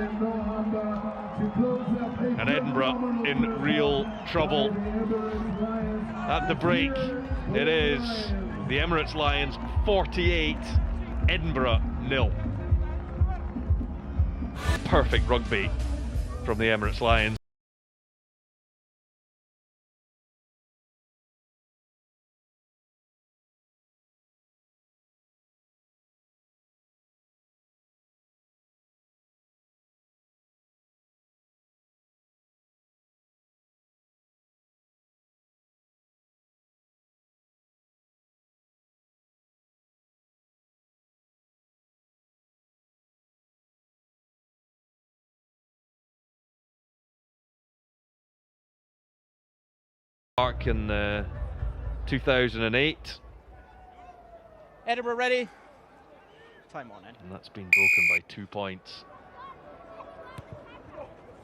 and Edinburgh in real trouble. At the break, it is the Emirates Lions 48, Edinburgh 0. Perfect rugby from the Emirates Lions. Mark in 2008. Edinburgh ready. Time on, Ed. And that's been broken by 2 points.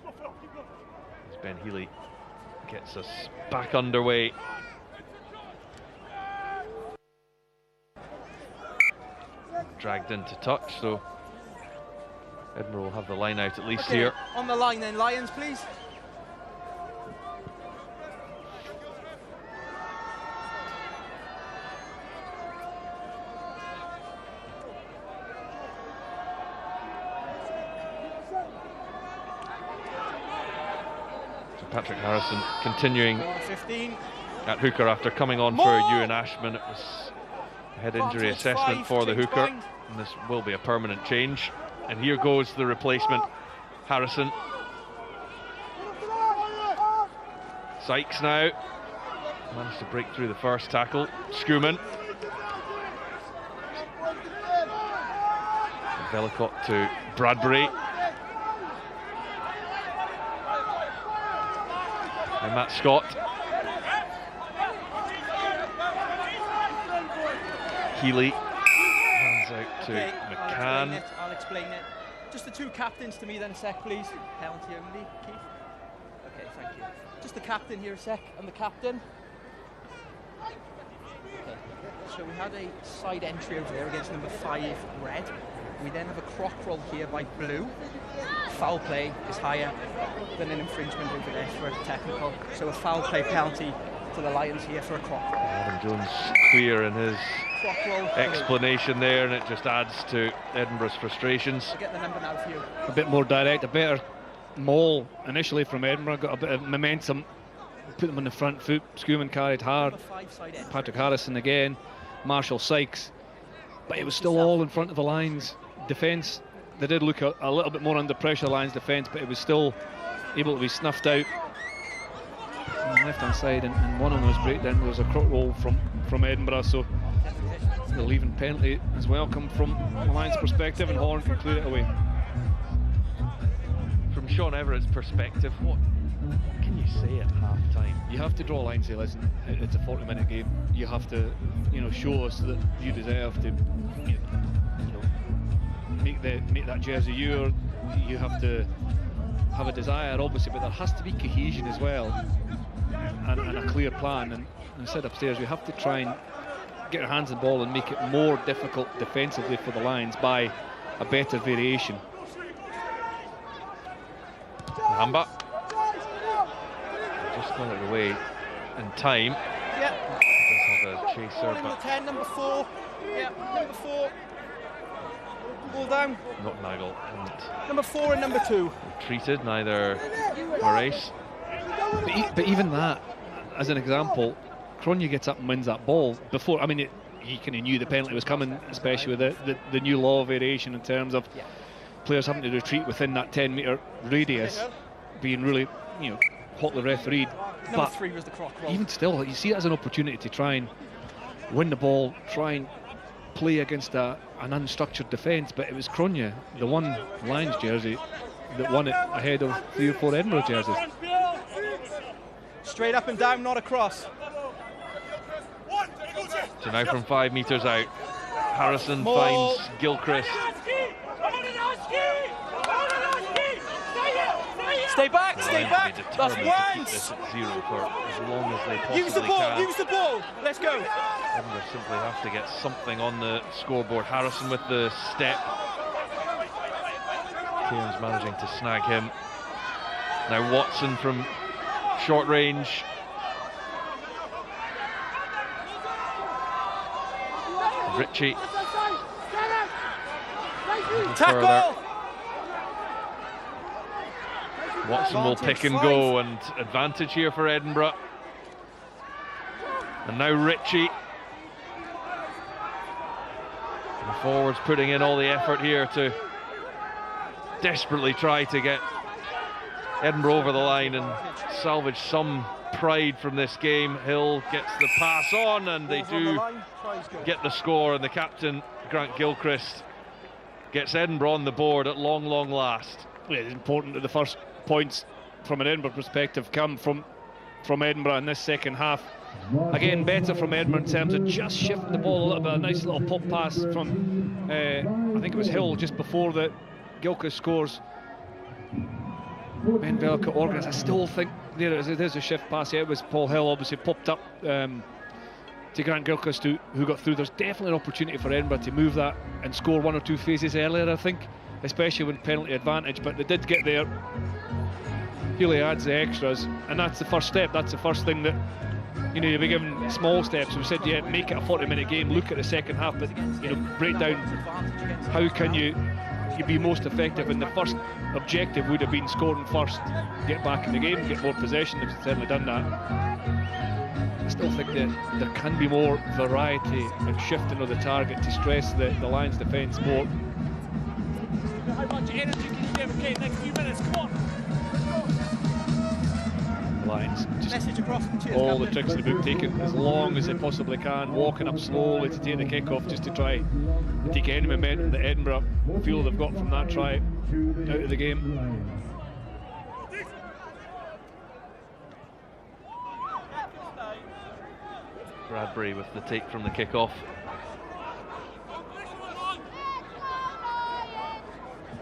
As Ben Healy gets us back underway. Dragged into touch, so Edinburgh will have the line out at least here. On the line then, Lions, please. Patrick Harrison continuing 15. at hooker after coming on for Ewan Ashman. It was a head injury assessment for the hooker, and this will be a permanent change. And here goes the replacement, Harrison. Sykes now managed to break through the first tackle. Schoeman. Velicott to Bradbury. And Matt Scott. Healy hands out to McCann. I'll explain it. Just the 2 captains to me then a sec, please. Penalty only, Keith. Okay, thank you. Just the captain here a sec, and the captain. Okay. So we had a side entry over there against number 5, red. We then have a croc roll here by blue. Foul play is higher than an infringement over there for a technical. So a foul play penalty to the Lions here for a croc roll. Adam Jones clear in his Croc roll. explanation there, and it just adds to Edinburgh's frustrations. I'll get the number now for you. A bit more direct, a better maul initially from Edinburgh, got a bit of momentum, put them on the front foot. Schumann carried hard, Number 5 side entry. Patrick Harrison again, Marshall Sykes, but it was still all in front of the Lions defence. They did look a little bit more under pressure, Lions defence, but it was still able to be snuffed out on the left hand side, and one of those breakdown was a crook roll from Edinburgh, so the leaving penalty as well come from the Lions perspective, and Horn can clear it away. From Sean Everett's perspective, what can you say at half time? You have to draw a line and say, listen, it's a 40-minute game. You have to, show us that you deserve to, make that jersey yours. You have to have a desire, obviously, but there has to be cohesion as well, and a clear plan. And I said upstairs, we have to try and get our hands on the ball and make it more difficult defensively for the Lions by a better variation. Hamba just got it away in time. Yeah. Does have a chaser, Ball in but with 10, number 4. Yeah, number 4. Ball down. not Nagel. And Number 4 and number 2. treated, neither Moraes. But even that, as an example, Cronje gets up and wins that ball before. I mean, he kind of knew the penalty was coming, especially with the new law of variation in terms of players having to retreat within that 10-metre radius, being really, hotly refereed. Number But 3 was the croc roll. even still, you see it as an opportunity to try and win the ball, try and play against an unstructured defence. But it was Cronje, the one Lions jersey, that won it ahead of 3 or 4 Edinburgh jerseys. Straight up and down, not across. So now from 5 metres out, Harrison More. finds Gilchrist. Stay back, The stay Lions back. will be That's determined to keep once. this at 0 for as long as they possibly Use the ball, can. use the ball. Let's go. Edinburgh simply have to get something on the scoreboard. Harrison with the step. Cairns managing to snag him. Now Watson from short range. Ritchie. Tackle. Watson will pick and go, and advantage here for Edinburgh. And now Ritchie. The forwards putting in all the effort here to desperately try to get Edinburgh over the line and salvage some pride from this game. Hill gets the pass on, and they do get the score, and the captain, Grant Gilchrist, gets Edinburgh on the board at long last. Yeah, it's important that the first points from an Edinburgh perspective come from Edinburgh in this second half. Again, better from Edinburgh in terms of just shifting the ball a little bit. A nice little pop pass from I think it was Hill just before the Gilchrist scores. Ben Velka organised. I still think there's a shift pass. Yeah, it was Paul Hill obviously popped up to Grant Gilchrist who got through. There's definitely an opportunity for Edinburgh to move that and score 1 or 2 phases earlier, I think, especially with penalty advantage, but they did get there. Healy adds the extras, and that's the first step. That's the first thing that, you'll be given small steps. We said, yeah, make it a 40-minute game, look at the second half, but break down how can you be most effective, and the first objective would have been scoring first, get back in the game, get more possession. They've certainly done that. I still think that there can be more variety and shifting of the target to stress the Lions' defence more. How much energy can you give? Okay, next few minutes, come on. Lions just Message across. Cheers, all the Captain. tricks in the book, taking as long as they possibly can, walking up slowly to take the kick-off, just to try and take any momentum that Edinburgh feel they've got from that try out of the game. Bradbury with the take from the kick-off.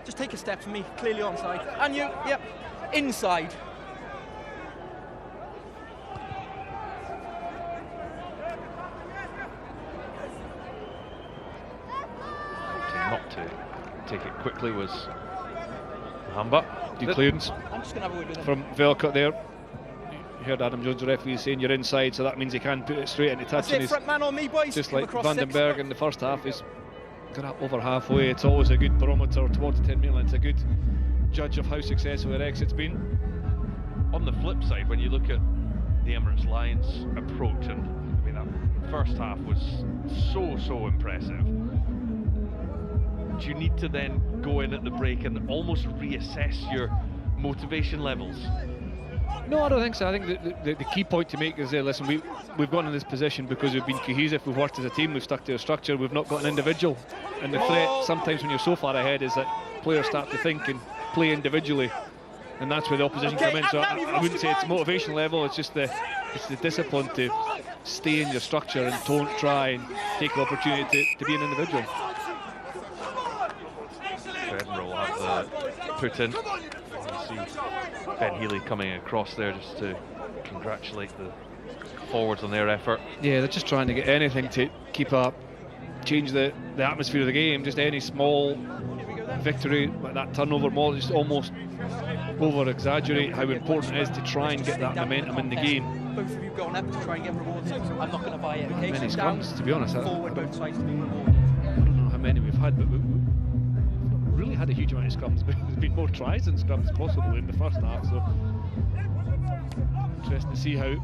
Just take a step for me, clearly onside. And you, yep, inside. to take it quickly was Hamba. Good clearance I'm just going to have a word with him. from Velcut there. You heard Adam Jones, the referee, saying you're inside, so that means he can put it straight into touch. That's it, front man on me, boys. Just Come like across Vandenberg in the first half, he's got up over halfway. It's always a good barometer towards the 10 metre line. It's a good judge of how successful their exit's been. On the flip side, when you look at the Emirates Lions approach, and I mean that first half was so impressive. Do you need to then go in at the break and almost reassess your motivation levels? No, I don't think so. I think the key point to make is, listen, we've gotten in this position because we've been cohesive, we've worked as a team, we've stuck to a structure, we've not got an individual. And the threat sometimes when you're so far ahead is that players start to think and play individually, and that's where the opposition come in. So I wouldn't say it's motivation level, it's just the discipline to stay in your structure and don't try and take the opportunity to be an individual. So Edinburgh will have the put in. You see Ben Healy coming across there just to congratulate the forwards on their effort. Yeah, they're just trying to get anything to keep up, change the atmosphere of the game. Just any small victory, like that turnover ball, just almost over-exaggerate how important it is to try and get that momentum in the game. Both of you going up to try and get rewarded. I'm not going to buy it. Okay, Many scrums, to be honest. Forward, both sides to be rewarded. I don't know how many we've had, but we've really had a huge amount of scrums. There's been more tries than scrums possibly in the first half, so interesting to see how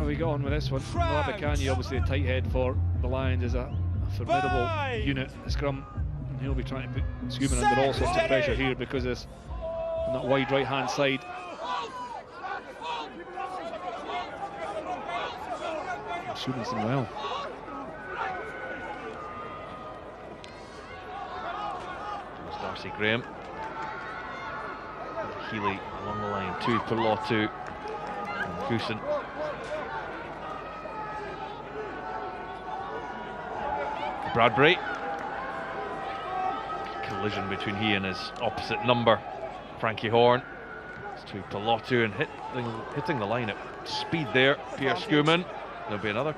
we got on with this one. Labakani, obviously a tight head for the Lions, is a formidable unit. The scrum, and he'll be trying to put Schumann under all sorts of pressure here because it's on that wide right hand side. Schumann's done well. Darcy Graham. Healy along the line to Perlottu and Husin. Bradbury. Collision between he and his opposite number, Frankie Horn. It's to Perlottu and hitting the line at speed there. Pierre Schumann. There'll be another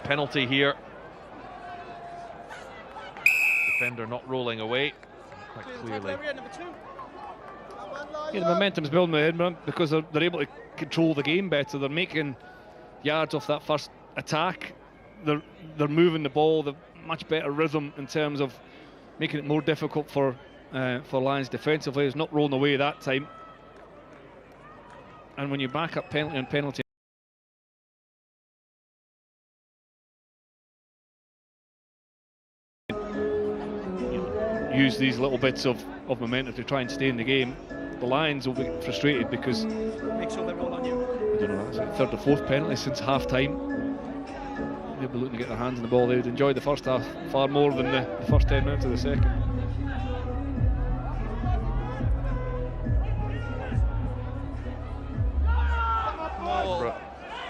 penalty here. Defender not rolling away. Quite clearly. Yeah, the momentum's building with Edinburgh because they're able to control the game better. They're making yards off that first attack. They're moving the ball. They've much better rhythm in terms of making it more difficult for Lions defensively. It's not rolling away that time. And when you back up penalty on penalty, use these little bits of momentum to try and stay in the game, the Lions will be frustrated because make sure they're all on you. I don't know, it's like third or fourth penalty since half time. They'll be looking to get their hands on the ball. They would enjoy the first half far more than the first 10 minutes of the second.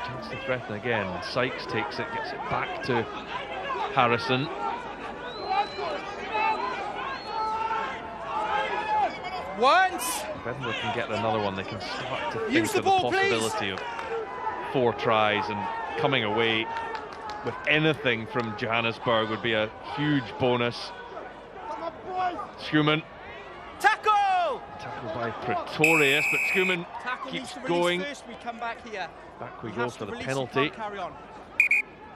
Chance to threaten again. Sykes takes it, gets it back to Harrison. Once! If Edinburgh can get another one, they can start to think Use the of ball, the possibility of 4 tries, and coming away with anything from Johannesburg would be a huge bonus. Schumann. Tackle! Tackled by Pretorius, but Schumann keeps going. First, we come back here. Back we go for the penalty. Carry on.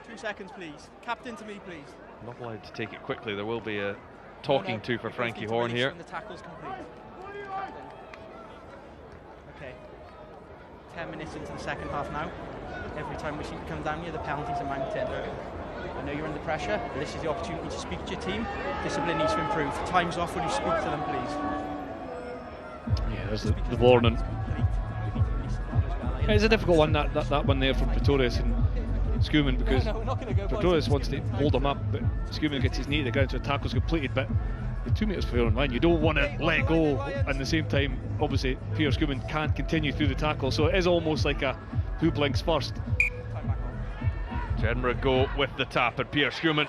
2 seconds, please. Captain to me, please. Not allowed to take it quickly. There will be a talking to for Frankie Horn here. The tackle's complete. Okay. 10 minutes into the second half now. Every time we seem to come down here, the penalties are mounting. I know you're under pressure, but this is the opportunity to speak to your team. Discipline needs to improve. Time's off. Will you speak to them, please? Yeah, there's the warning. It's a difficult one, that one there from Pretorius and Schumann, because Pretorius wants to hold him up, but Schumann gets his knee to the ground, so the tackle's completed. But with 2 meters clear on line, you don't want to let go. At the same time, obviously, Pierre Schumann can't continue through the tackle, so it is almost like a who blinks first. Edinburgh go with the tap at Pierre Schumann.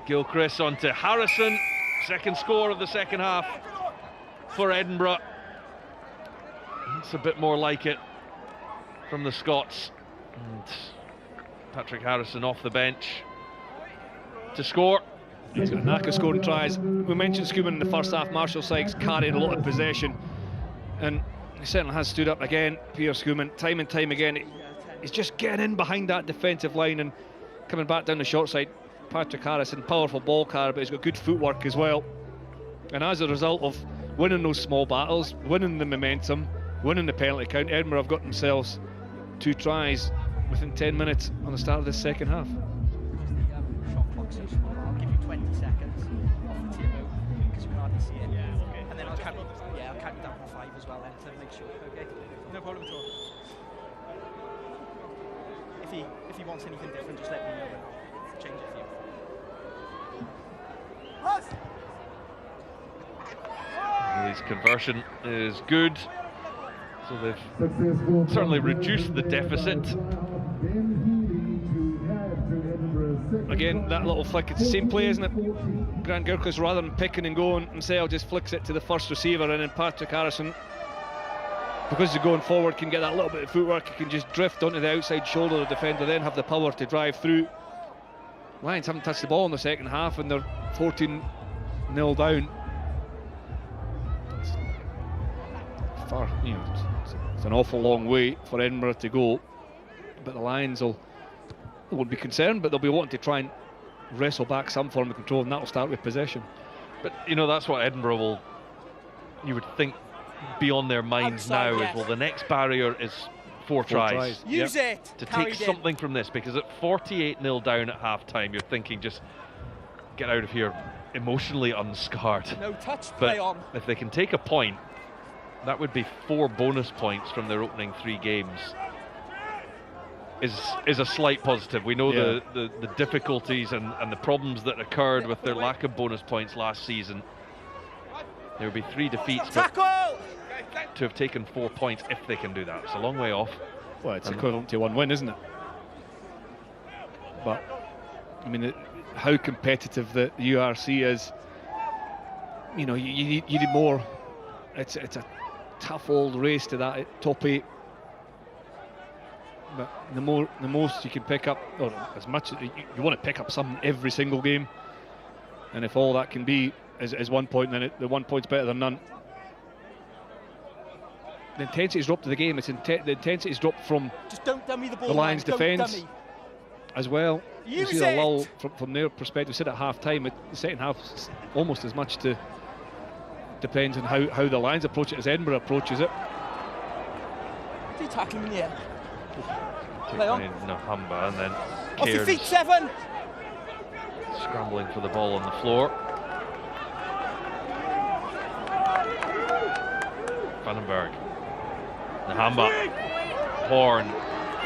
Gilchrist onto Harrison. Second score of the second half for Edinburgh. It's a bit more like it from the Scots. And Patrick Harrison off the bench to score. He's got a knack of scoring tries. We mentioned Schumann in the first half. Marshall Sykes carrying a lot of possession, and he certainly has stood up again. Pierre Schumann, time and time again, he's just getting in behind that defensive line and coming back down the short side. Patrick Harrison, powerful ball carrier, but he's got good footwork as well. And as a result of winning those small battles, winning the momentum, winning the penalty count, Edinburgh have got themselves 2 tries within 10 minutes on the start of this second half. Shot clock session. I'll give you 20 seconds to your move because we can hardly see it. Yeah, okay. And then I'll count you down from 5 as well then to make sure. Okay. No problem at all. If he wants anything different, just let me know and I'll change it for you. His conversion is good, so they've certainly reduced the deficit. Again, that little flick, it's the same play, isn't it? Grant Gilchrist, rather than picking and going himself, just flicks it to the first receiver, and then Patrick Harrison, because he's going forward, can get that little bit of footwork. He can just drift onto the outside shoulder of the defender, then have the power to drive through. Lions haven't touched the ball in the second half, and they're 14-0 down. It's far, it's an awful long way for Edinburgh to go, but the Lions won't be concerned, but they'll be wanting to try and wrestle back some form of control, and that'll start with possession. But that's what Edinburgh will, you would think, be on their minds Outside, now. yes. Is, well, the next barrier is four tries. Use it to take something from this, because at 48-0 down at half-time, you're thinking just get out of here emotionally unscarred. No touch play on. If they can take a point, that would be 4 bonus points from their opening 3 games. Is a slight positive. We know the difficulties and the problems that occurred with their lack of bonus points last season. There will be 3 defeats, but to have taken 4 points, if they can do that, it's a long way off. Well, it's equivalent to 1 win, isn't it? But I mean, how competitive the URC is. You need more. It's a tough old race to that top 8. But the most you can pick up, or as much as you want to pick up some every single game, and if all that can be is 1 point, then the 1 point's better than none. The intensity's dropped to the game. The intensity's dropped from just don't dummy the ball, the Lions' defence as well. You see the lull from their perspective. Said at half time, the second half almost as much depends on how the Lions approach it as Edinburgh approaches it. Do you tackle him in the air? Play on. Nahamba, and then off your feet, 7. Scrambling for the ball on the floor. Vandenberg, Nahamba, Horn,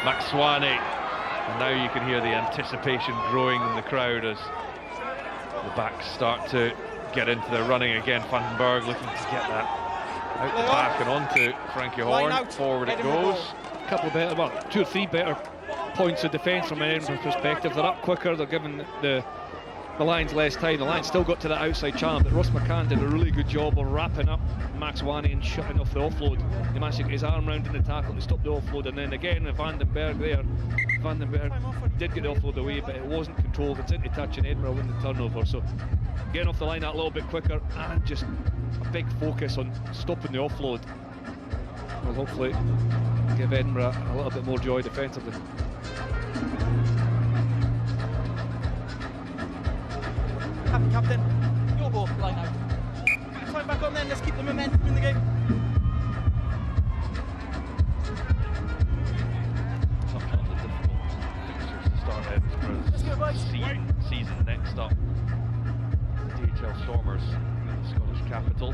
Maxwane, and now you can hear the anticipation growing in the crowd as the backs start to get into their running again. Vandenberg looking to get that out the back and onto Frankie Horn. Forward it goes. A couple of better, well, 2 or 3 better points of defence from an Edinburgh perspective. They're up quicker, they're giving the Lions less time. The Lions still got to that outside channel, but Ross McCann did a really good job of wrapping up Max Waney and shutting off the offload. He managed to get his arm round in the tackle to stop the offload, and then again with Vandenberg there. Vandenberg did get the offload away, but it wasn't controlled. It's into touch, and Edinburgh win the turnover. So getting off the line that little bit quicker, and just a big focus on stopping the offload will hopefully give Edinburgh a little bit more joy defensively. Captain, your ball, line out. Time back on then, let's keep the momentum in the game. Sometimes a difficult fixtures to start Edinburgh's season next up. DHL Stormers in the Scottish capital.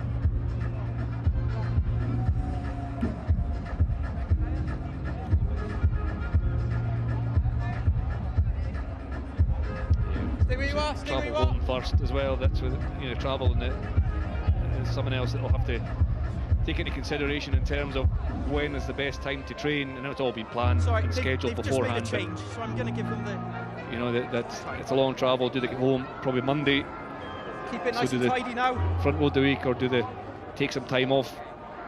Stay where you are, stay where you Travel are. home first as well. That's with travel, and there's someone else that will have to take into consideration in terms of when is the best time to train, and it's all been planned and scheduled beforehand. Just made a change, so I'm going to give them the. It's a long travel. Do they get home probably Monday? Keep it nice and tidy now. Front load the week, or do they take some time off?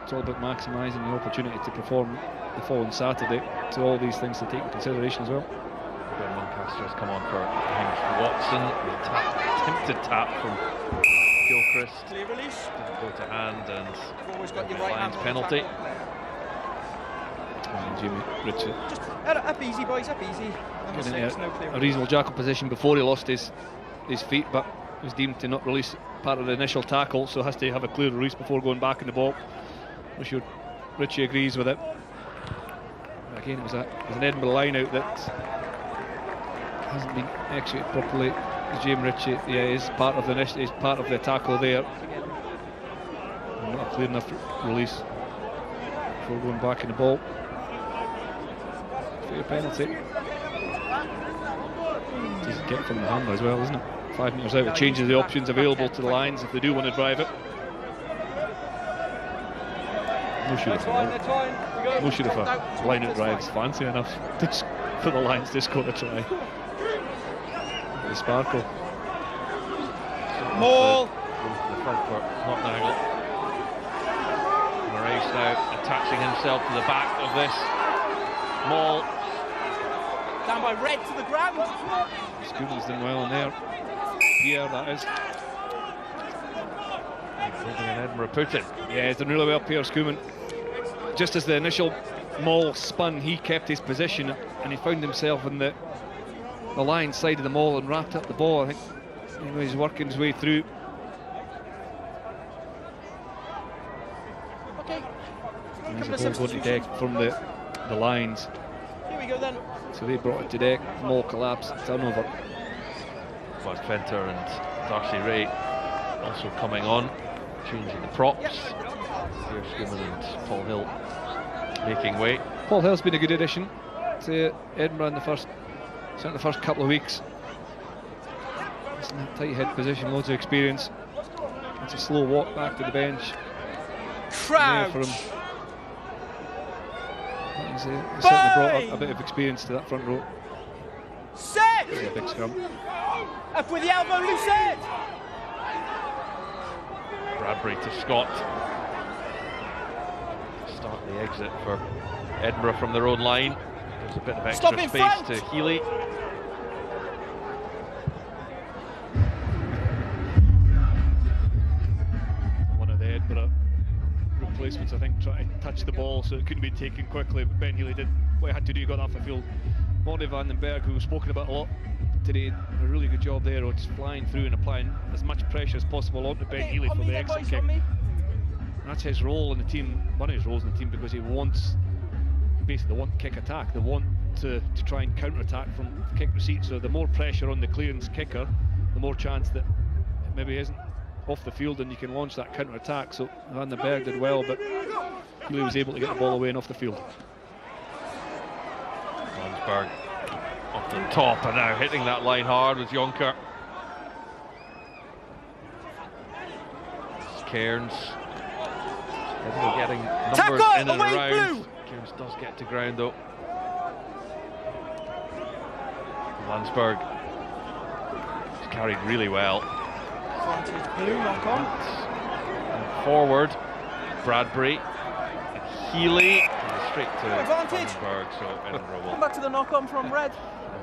It's all about maximising the opportunity to perform the following Saturday. So all these things to take into consideration as well. where Muncaster has come on for Hamish Watson. The attempted tap from Gilchrist. Clear release. Didn't go to hand, and You've always got your right hand Lions on the penalty. tackle. And Jimmy Richard Just up easy, boys, up easy. Number getting 6, no clear a reasonable jackal position before he lost his feet, but was deemed to not release part of the initial tackle, so has to have a clear release before going back in the ball. I'm sure Richie agrees with it. Again, it was an Edinburgh line out that hasn't been executed properly. James Ritchie, yeah, is part of the tackle there. And not a clear enough release before going back in the ball. Fair penalty. Decent kick from the hammer as well, isn't it? 5 metres out, it changes the options available to the Lions if they do want to drive it. No shoot if a line out drive's fancy enough for the Lions to score a try. The sparkle. Maul! The front for Knocknagle. Moraes now attaching himself to the back of this Maul. Down by Red to the ground. Scootle's done well in there. Pierre, that is. Holding an Edinburgh put it. Yeah, he's done really well, Pierre Schumann. Just as the initial maul spun, he kept his position and he found himself in the line side of the maul and wrapped up the ball. I think he's working his way through. Okay. And there's a ball going to deck from the Lions. Here we go then. So they brought it to deck, maul collapse, turnover. Bud Fenter and Darcy Ray also coming on, changing the props. Pierre Schumann and Paul Hill making way. Paul Hill's been a good addition to Edinburgh in certainly the first couple of weeks. He's in a tight head position, loads of experience. It's a slow walk back to the bench. Crouch. For him. He's certainly brought a bit of experience to that front row. Set. Yeah, big scrum. Up with the elbow, loose head. Bradbury to Scott. Start the exit for Edinburgh from their own line. There's a bit of extra space front. to Healy. One of the Edinburgh replacements, I think, tried to touch the ball so it couldn't be taken quickly, but Ben Healy did what he had to do, he got off the field. Bonnie van den Berg, who was spoken about a lot today, a really good job there of just flying through and applying as much pressure as possible onto Ben Healy for the exit kick. That's his role in the team, one of his roles in the team, because he wants, basically, they want kick attack. They want to try and counter attack from kick receipt. So the more pressure on the clearance kicker, the more chance that it maybe isn't off the field and you can launch that counter attack. So Van den Berg did well, but Healy was able to get the ball away and off the field. Landsberg off the top and now hitting that line hard with Jonker. Cairns. Edinburgh getting numbers Tackle, in and away, around. Blue. Cairns does get to ground though. Landsberg is carried really well. Advantage Blue, knock on. And forward, Bradbury, and Healy, and straight to Advantage. Landsberg, so Edinburgh will Come back to the knock on from Red.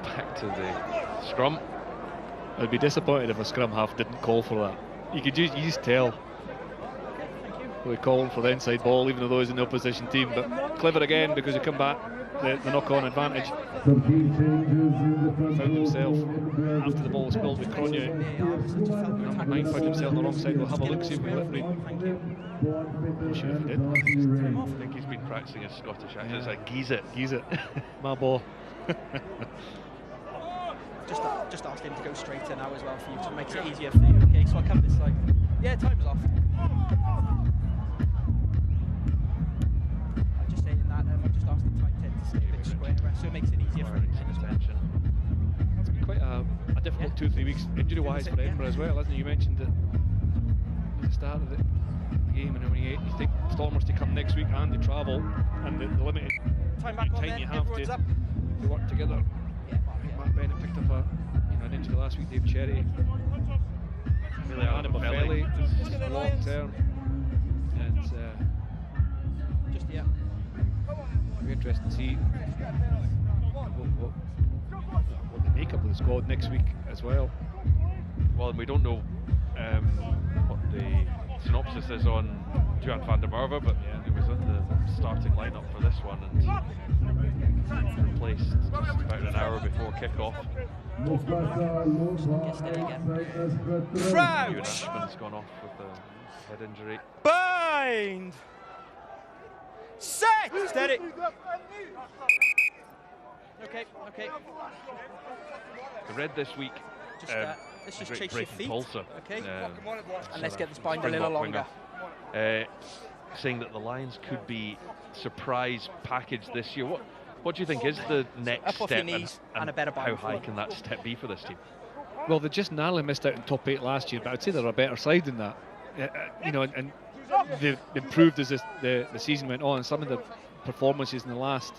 back to the scrum. I'd be disappointed if a scrum half didn't call for that. You just tell. We're calling for the inside ball, even though he's in the opposition team. But clever again, because he come back the knock-on advantage. Found himself after the ball was spilled with Cronje. Number 9 found himself on the wrong side. We'll have a look, see if we lip read. I'm sure if he did. I think he's been practicing his Scottish accent. It's like geese it. My ball. Just ask him to go straighter now as well for you, to make it easier for you. Okay, so I'll come this side. Yeah, time's off. I'm just saying that, I've just asked the tight end to stay a bit squarer, so it makes it easier for him. It's been quite a difficult 2-3 weeks injury-wise for Edinburgh as well, hasn't it? You mentioned that at the start of the game in '98, you think Stormers to come next week and to travel, and the limited time you have to work together. Matt Bennett picked up an injury last week. Dave Cherry, Anna Buffelli, long term, and it'll be interesting to see what squad next week as well. Well, and we don't know what the synopsis is on Johan van der Merwe, but he was in the starting lineup for this one and replaced just about an hour before kick-off. Crouch! Ewan Ashman's gone off with a head injury. Bind! Set! Steady! Okay. I read this week. Let's just great chase your break feet. Tulsa, Okay. so And let's get this bind a Springbok little longer. winger, saying that the Lions could be surprise package this year. What do you think is the next Up off step, your knees and a better how bind. high can that step be for this team? Well, they just narrowly missed out in top 8 last year, but I'd say they're a better side than that. You know, and they've improved as the season went on. Some of the performances in the last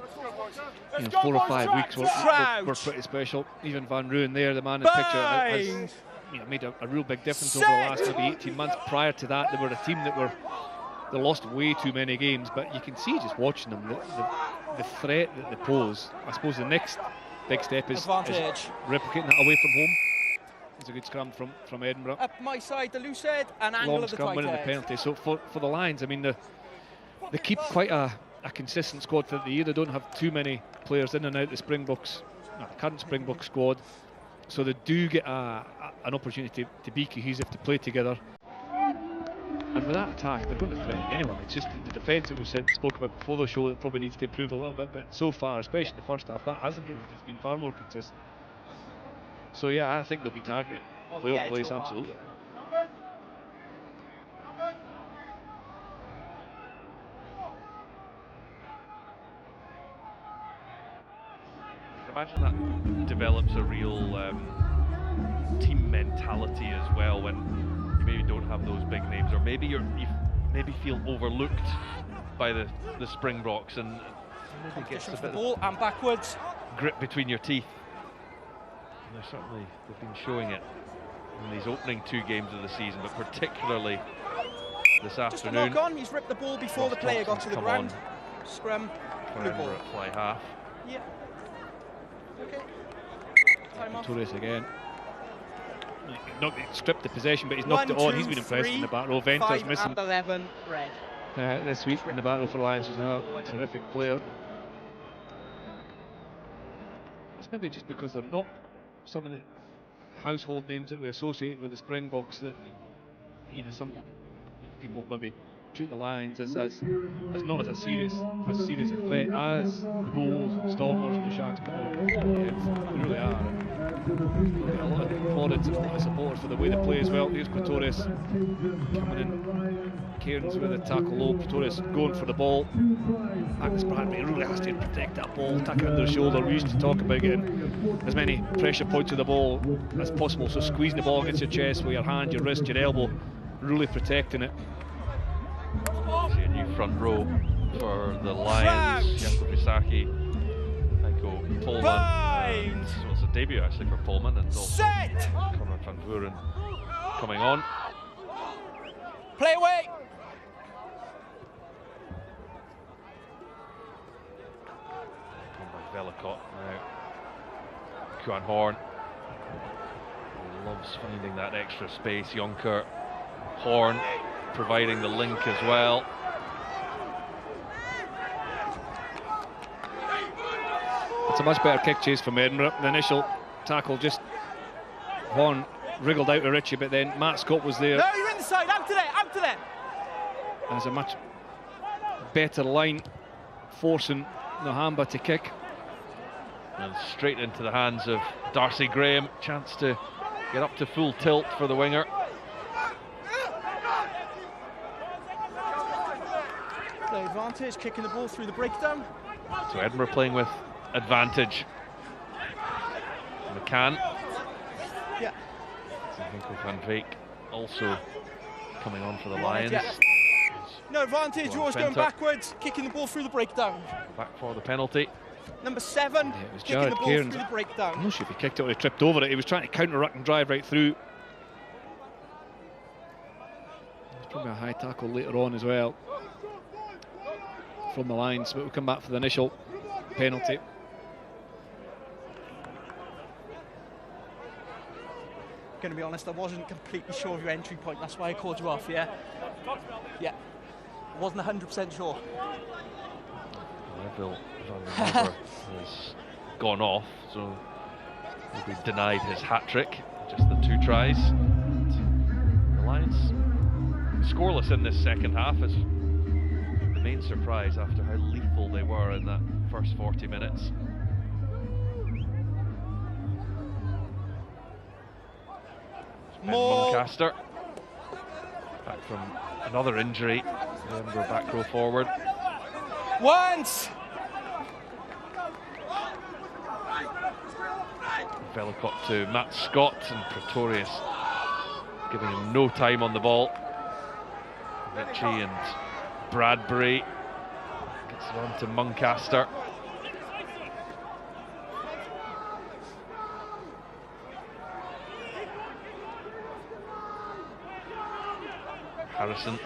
4 or 5 weeks were pretty special. Even Van Rooyen there, the man in the picture, has made a real big difference over the last maybe 18 months. Prior to that, they were a team that they lost way too many games, but you can see just watching them the threat that they pose. I suppose the next big step is replicating that away from home. It's a good scrum from Edinburgh. Up my side, the loose head, and angle Long of the scrum tight winning the head. penalty. So for the Lions, I mean, they keep quite a consistent squad for the year. They don't have too many players in and out the Springboks, the current Springbok squad. So they do get an opportunity to be cohesive, to play together. And with that attack, they're going to threaten anyone. It's just the defence that we spoke about before the show that probably needs to improve a little bit. But so far, especially the first half, that hasn't been. It's been far more consistent. So yeah, I think they'll be targeted. Playoff place, absolutely. Imagine that develops a real team mentality as well when you maybe don't have those big names, or maybe you maybe feel overlooked by the Springboks, and maybe gets a bit ball of and backwards. grit between your teeth. And they've been showing it in these opening 2 games of the season, but particularly this Just a afternoon. knock on. He's ripped the ball before the player got to the ground. Scrum. For Blue ball. Edinburgh at fly half. Yeah. Okay. Time off. Torres again. He stripped the possession, but he's knocked it on. He's been impressed in the back row. Venter's 5 missing and 11 red. this week in the battle for Lions as well. Terrific player. It's maybe just because they're not some of the household names that we associate with the Springboks that some people maybe treat the Lions as not as a serious threat as the Bulls, Stormers, and the Sharks. They really are. A lot of plaudits and supporters for the way they play as well. Here's Torres coming in. Cairns with a tackle low. Torres going for the ball. Magnus Bradley really has to protect that ball, tuck it under the shoulder. We used to talk about getting as many pressure points of the ball as possible. So squeezing the ball against your chest with your hand, your wrist, your elbow, really protecting it. See a new front row for the Lions. Jakob Isaki, Heiko Polman. So it's a debut actually for Polman, and also Conrad van Vuren coming on. Play away. Velicott now. Kuan Horn loves finding that extra space. Jonker, Horn providing the link as well. It's a much better kick chase from Edinburgh. The initial tackle, just Horn wriggled out of Richie, but then Matt Scott was there. No, you're inside, out to there, out to there. There's a much better line forcing Nohamba to kick. And straight into the hands of Darcy Graham. Chance to get up to full tilt for the winger. Play advantage, kicking the ball through the breakdown. So Edinburgh playing with advantage. McCann. Yeah. Hinkel van Veek also coming on for the Lions. Yeah. No advantage, yours going backwards, kicking the ball through the breakdown. Back for the penalty. Number 7, Yeah, it was kicking Jared the ball Cairns. through the breakdown. I'm not sure if he kicked it or he tripped over it. He was trying to counter-ruck and drive right through. There's probably a high tackle later on as well from the Lions, but we'll come back for the initial penalty. Going to be honest, I wasn't completely sure of your entry point. That's why I called you off. Yeah. Yeah. Wasn't 100% sure. Neville, if I remember, has gone off, so he'll be denied his hat-trick. Just the 2 tries. The Lions scoreless in this second half is the main surprise after how lethal they were in that first 40 minutes. Ben Muncaster, back from another injury. Edinburgh back row forward. Once! Velicott to Matt Scott, and Pretorius giving him no time on the ball. Ritchie and Bradbury gets it on to Muncaster. Harrison.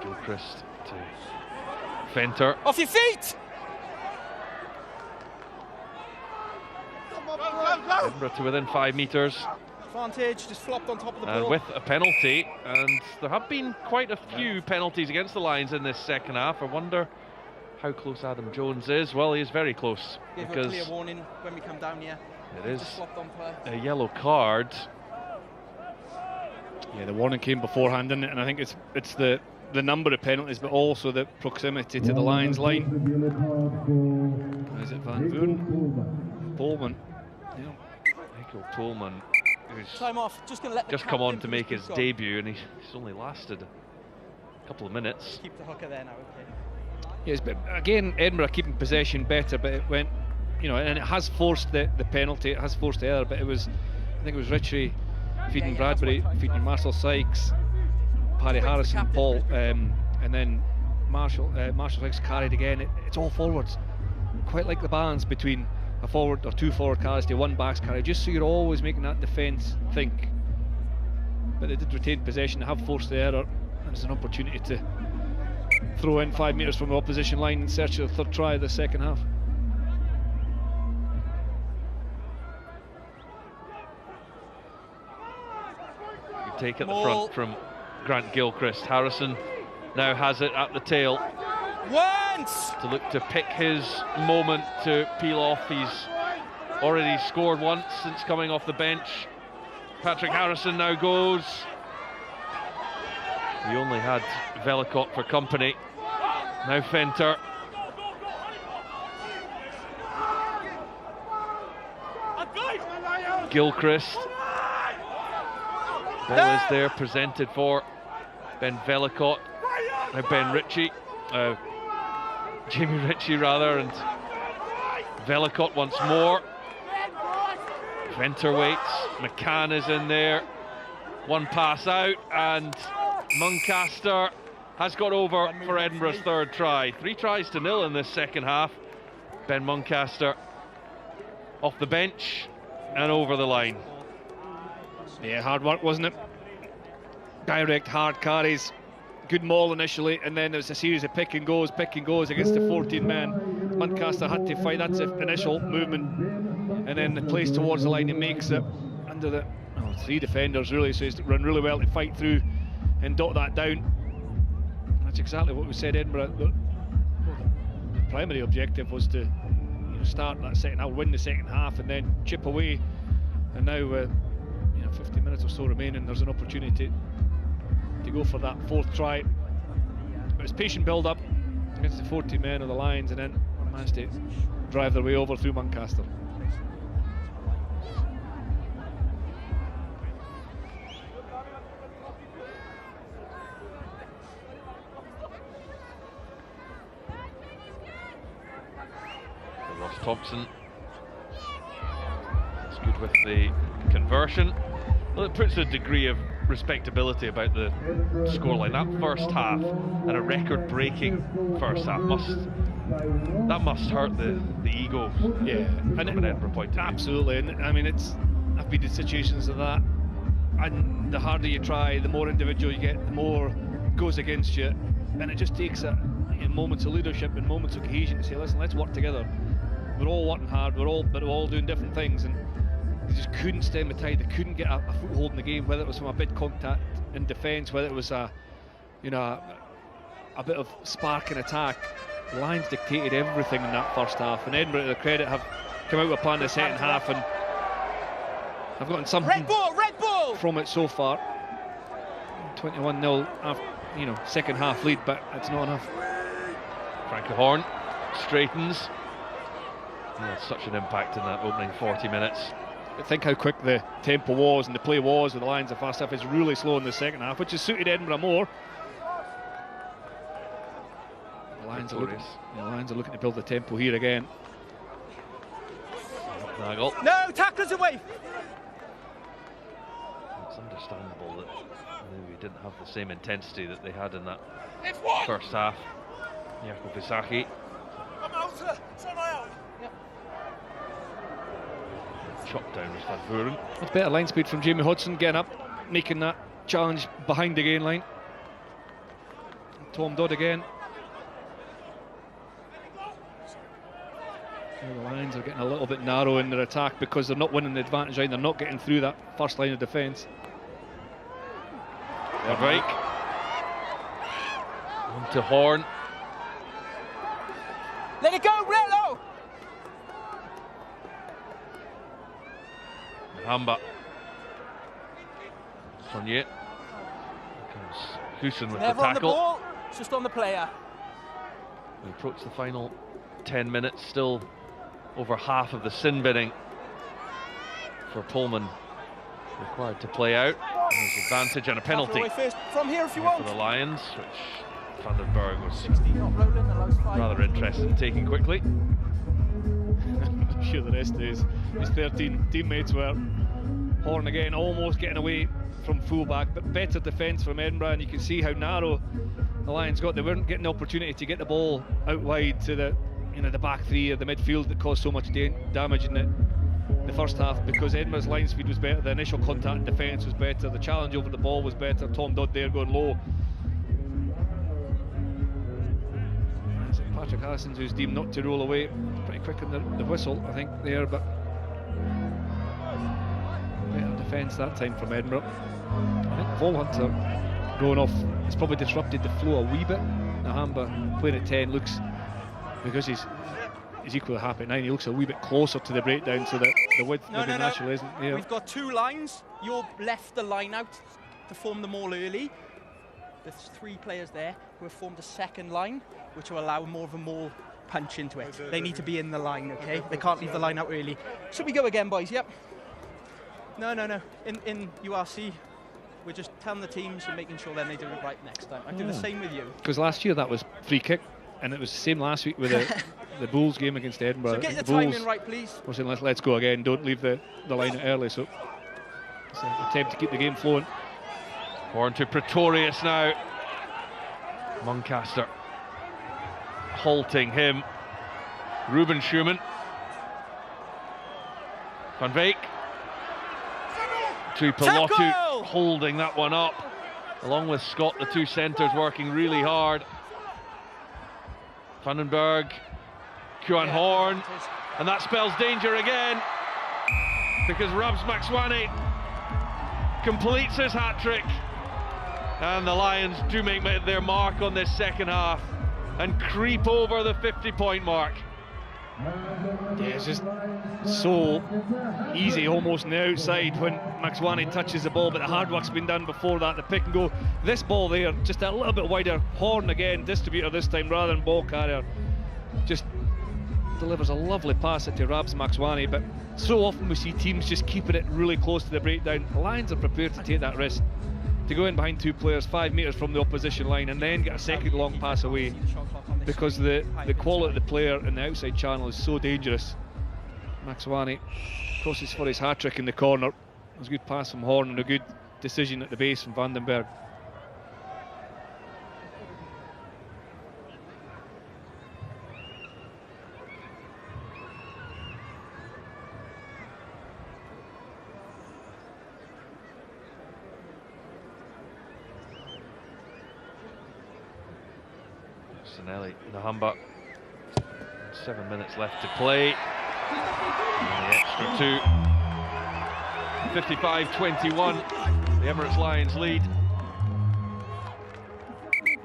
Gilchrist to Fenter. Off your feet! Edinburgh to within 5 metres. Advantage, just flopped on top of the ball. And with a penalty, and there have been quite a few penalties against the Lions in this second half. I wonder how close Adam Jones is. Well, he is very close. Give because a clear warning when we come down here. It is just flopped on play. a yellow card. Yeah, the warning came beforehand, didn't it? And I think it's the number of penalties, but also the proximity to the Lions line. Is it Van Vuren? Pullman. Yeah. Michael Pullman, who's Time off. Just going to let the just come on captain to make finish his job. debut, and he's only lasted a couple of minutes. Keep the hooker there now, okay. Yes, but again, Edinburgh keeping possession better, but it went, you know, and it has forced the penalty, it has forced the error, but it was, I think it was Ritchie feeding Yeah, Bradbury, that's what feeding time's Marcel Sykes, Paddy Wait for the Harrison, captain. Paul, and then Marshall Sykes carried again. It's all forwards, quite like the balance between a forward or 2 forward carries to 1 backs carry, just so you're always making that defence think. But they did retain possession, they have forced the error, and there's an opportunity to throw in 5 metres from the opposition line in search of the 3rd try of the second half. You take at the front from Grant Gilchrist. Harrison now has it at the tail Once! to look to pick his moment to peel off. He's already scored once since coming off the bench. Patrick Harrison now goes. He only had Velicott for company. Now Fenter. Gilchrist. Ball is there, presented for Ben Velicott. Now Ben Ritchie. Jamie Ritchie rather, and Velicott once more. Venter waits. McCann is in there. One pass out, and Muncaster has got over for Edinburgh's 3rd try. 3 tries to 0 in this second half. Ben Muncaster off the bench and over the line. Yeah, hard work, wasn't it? Direct, hard carries. Good maul initially, and then there was a series of pick and goes against the 14 men. Muncaster had to fight. That's the initial movement, and then the place towards the line. He makes it under the 3 defenders really, so he's run really well to fight through and dot that down. That's exactly what we said. Edinburgh, the primary objective was to start that second half, win the second half, and then chip away. And now 50 minutes or so remaining, there's an opportunity to go for that 4th try. But it's patient build up against the 40 men of the Lions, and then managed to drive their way over through Muncaster. Ross Thompson. That's good with the conversion. Well, it puts a degree of respectability about the scoreline. That first half, and a record-breaking first half, must hurt the ego. Yeah, from an Edinburgh point of view. Absolutely. And I mean, I've been in situations of that, and the harder you try, the more individual you get, the more goes against you. and it just takes in moments of leadership and moments of cohesion to say, listen, let's work together. We're all working hard, but we're all doing different things, and they just couldn't stem the tide. They couldn't get a foothold in the game, whether it was from a big contact in defence, whether it was a bit of spark in attack. The Lions dictated everything in that first half, and Edinburgh, to their credit, have come out with a plan in the second half, and I've gotten something Red ball from it so far. 21-0 second half lead, but it's not enough. Frankie Horn straightens. He had such an impact in that opening 40 minutes. But think how quick the tempo was and the play was with the Lions. The first half is really slow in the second half, which has suited Edinburgh more. The Lions are looking to build the tempo here again. Nagel. No, tackles away. It's understandable that maybe didn't have the same intensity that they had in that first half. Jakob Isaki. Chopped down with Van Vuren. That's better line speed from Jamie Hodgson, getting up, making that challenge behind the gain line. Tom Dodd again. The Lions are getting a little bit narrow in their attack because they're not winning the advantage line. They're not getting through that first line of defence. Break. On to Horn. Let it go, Rello. Hamba. Sonye. Comes Hussein with Never the on the tackle. ball, it's just on the player. We approach the final 10 minutes, still over half of the sin binning for Pullman required to play out. And there's advantage and a penalty First from here if you for want. the Lions, which Vandenberg was 16 not rolling, allows 5. rather interested in taking quickly. I'm sure the rest of his 13 teammates were. Horn again, almost getting away from fullback, but better defence from Edinburgh, and you can see how narrow the Lions got. They weren't getting the opportunity to get the ball out wide to the back three of the midfield that caused so much damage in the first half, because Edinburgh's line speed was better, the initial contact and defence was better, the challenge over the ball was better. Tom Dodd there going low. Is it Patrick Harrison who's deemed not to roll away? Pretty quick in the whistle, I think, there, but better defence that time from Edinburgh. I think Volhunter going off, it's probably disrupted the flow a wee bit. Nahamba playing at 10 looks, because he's equally happy at 9, he looks a wee bit closer to the breakdown, so that the width naturally isn't there. We've got 2 lines. You've left the line out to form them all early. There's 3 players there who have formed a second line, which will allow more of a maul punch into it. They need to be in the line, okay? They can't leave the line out early. So we go again, boys, yep. No. In URC, we're just telling the teams and making sure then they do it right next time. I do the same with you. Because last year that was free kick, and it was the same last week with the Bulls game against Edinburgh. So get the Bulls timing right, please. We're saying let's go again, don't leave the line out early, so it's an attempt to keep the game flowing. Horn to Pretorius now. Muncaster halting him. Ruben Schumann. Van Veek. To Pilotu, holding that one up. Along with Scott, the 2 centres working really hard. Vandenberg, Kuan Horn, and that spells danger again, because Rabs Maxwani completes his hat-trick, and the Lions do make their mark on this second half and creep over the 50-point mark. Yeah, it's just so easy almost on the outside when Maxwani touches the ball, but the hard work's been done before that, the pick and go. This ball there, just a little bit wider. Horn again, distributor this time rather than ball carrier. Just delivers a lovely pass to Rabs Maxwani, but so often we see teams just keeping it really close to the breakdown. The Lions are prepared to take that risk, to go in behind 2 players 5 metres from the opposition line and then get a second long pass away, because the quality of the player in the outside channel is so dangerous. Maxwani crosses for his hat-trick in the corner. It was a good pass from Horn and a good decision at the base from Vandenberg. Sinelli, Nahamba. 7 minutes left to play. And the extra two. 55-21. The Emirates Lions lead.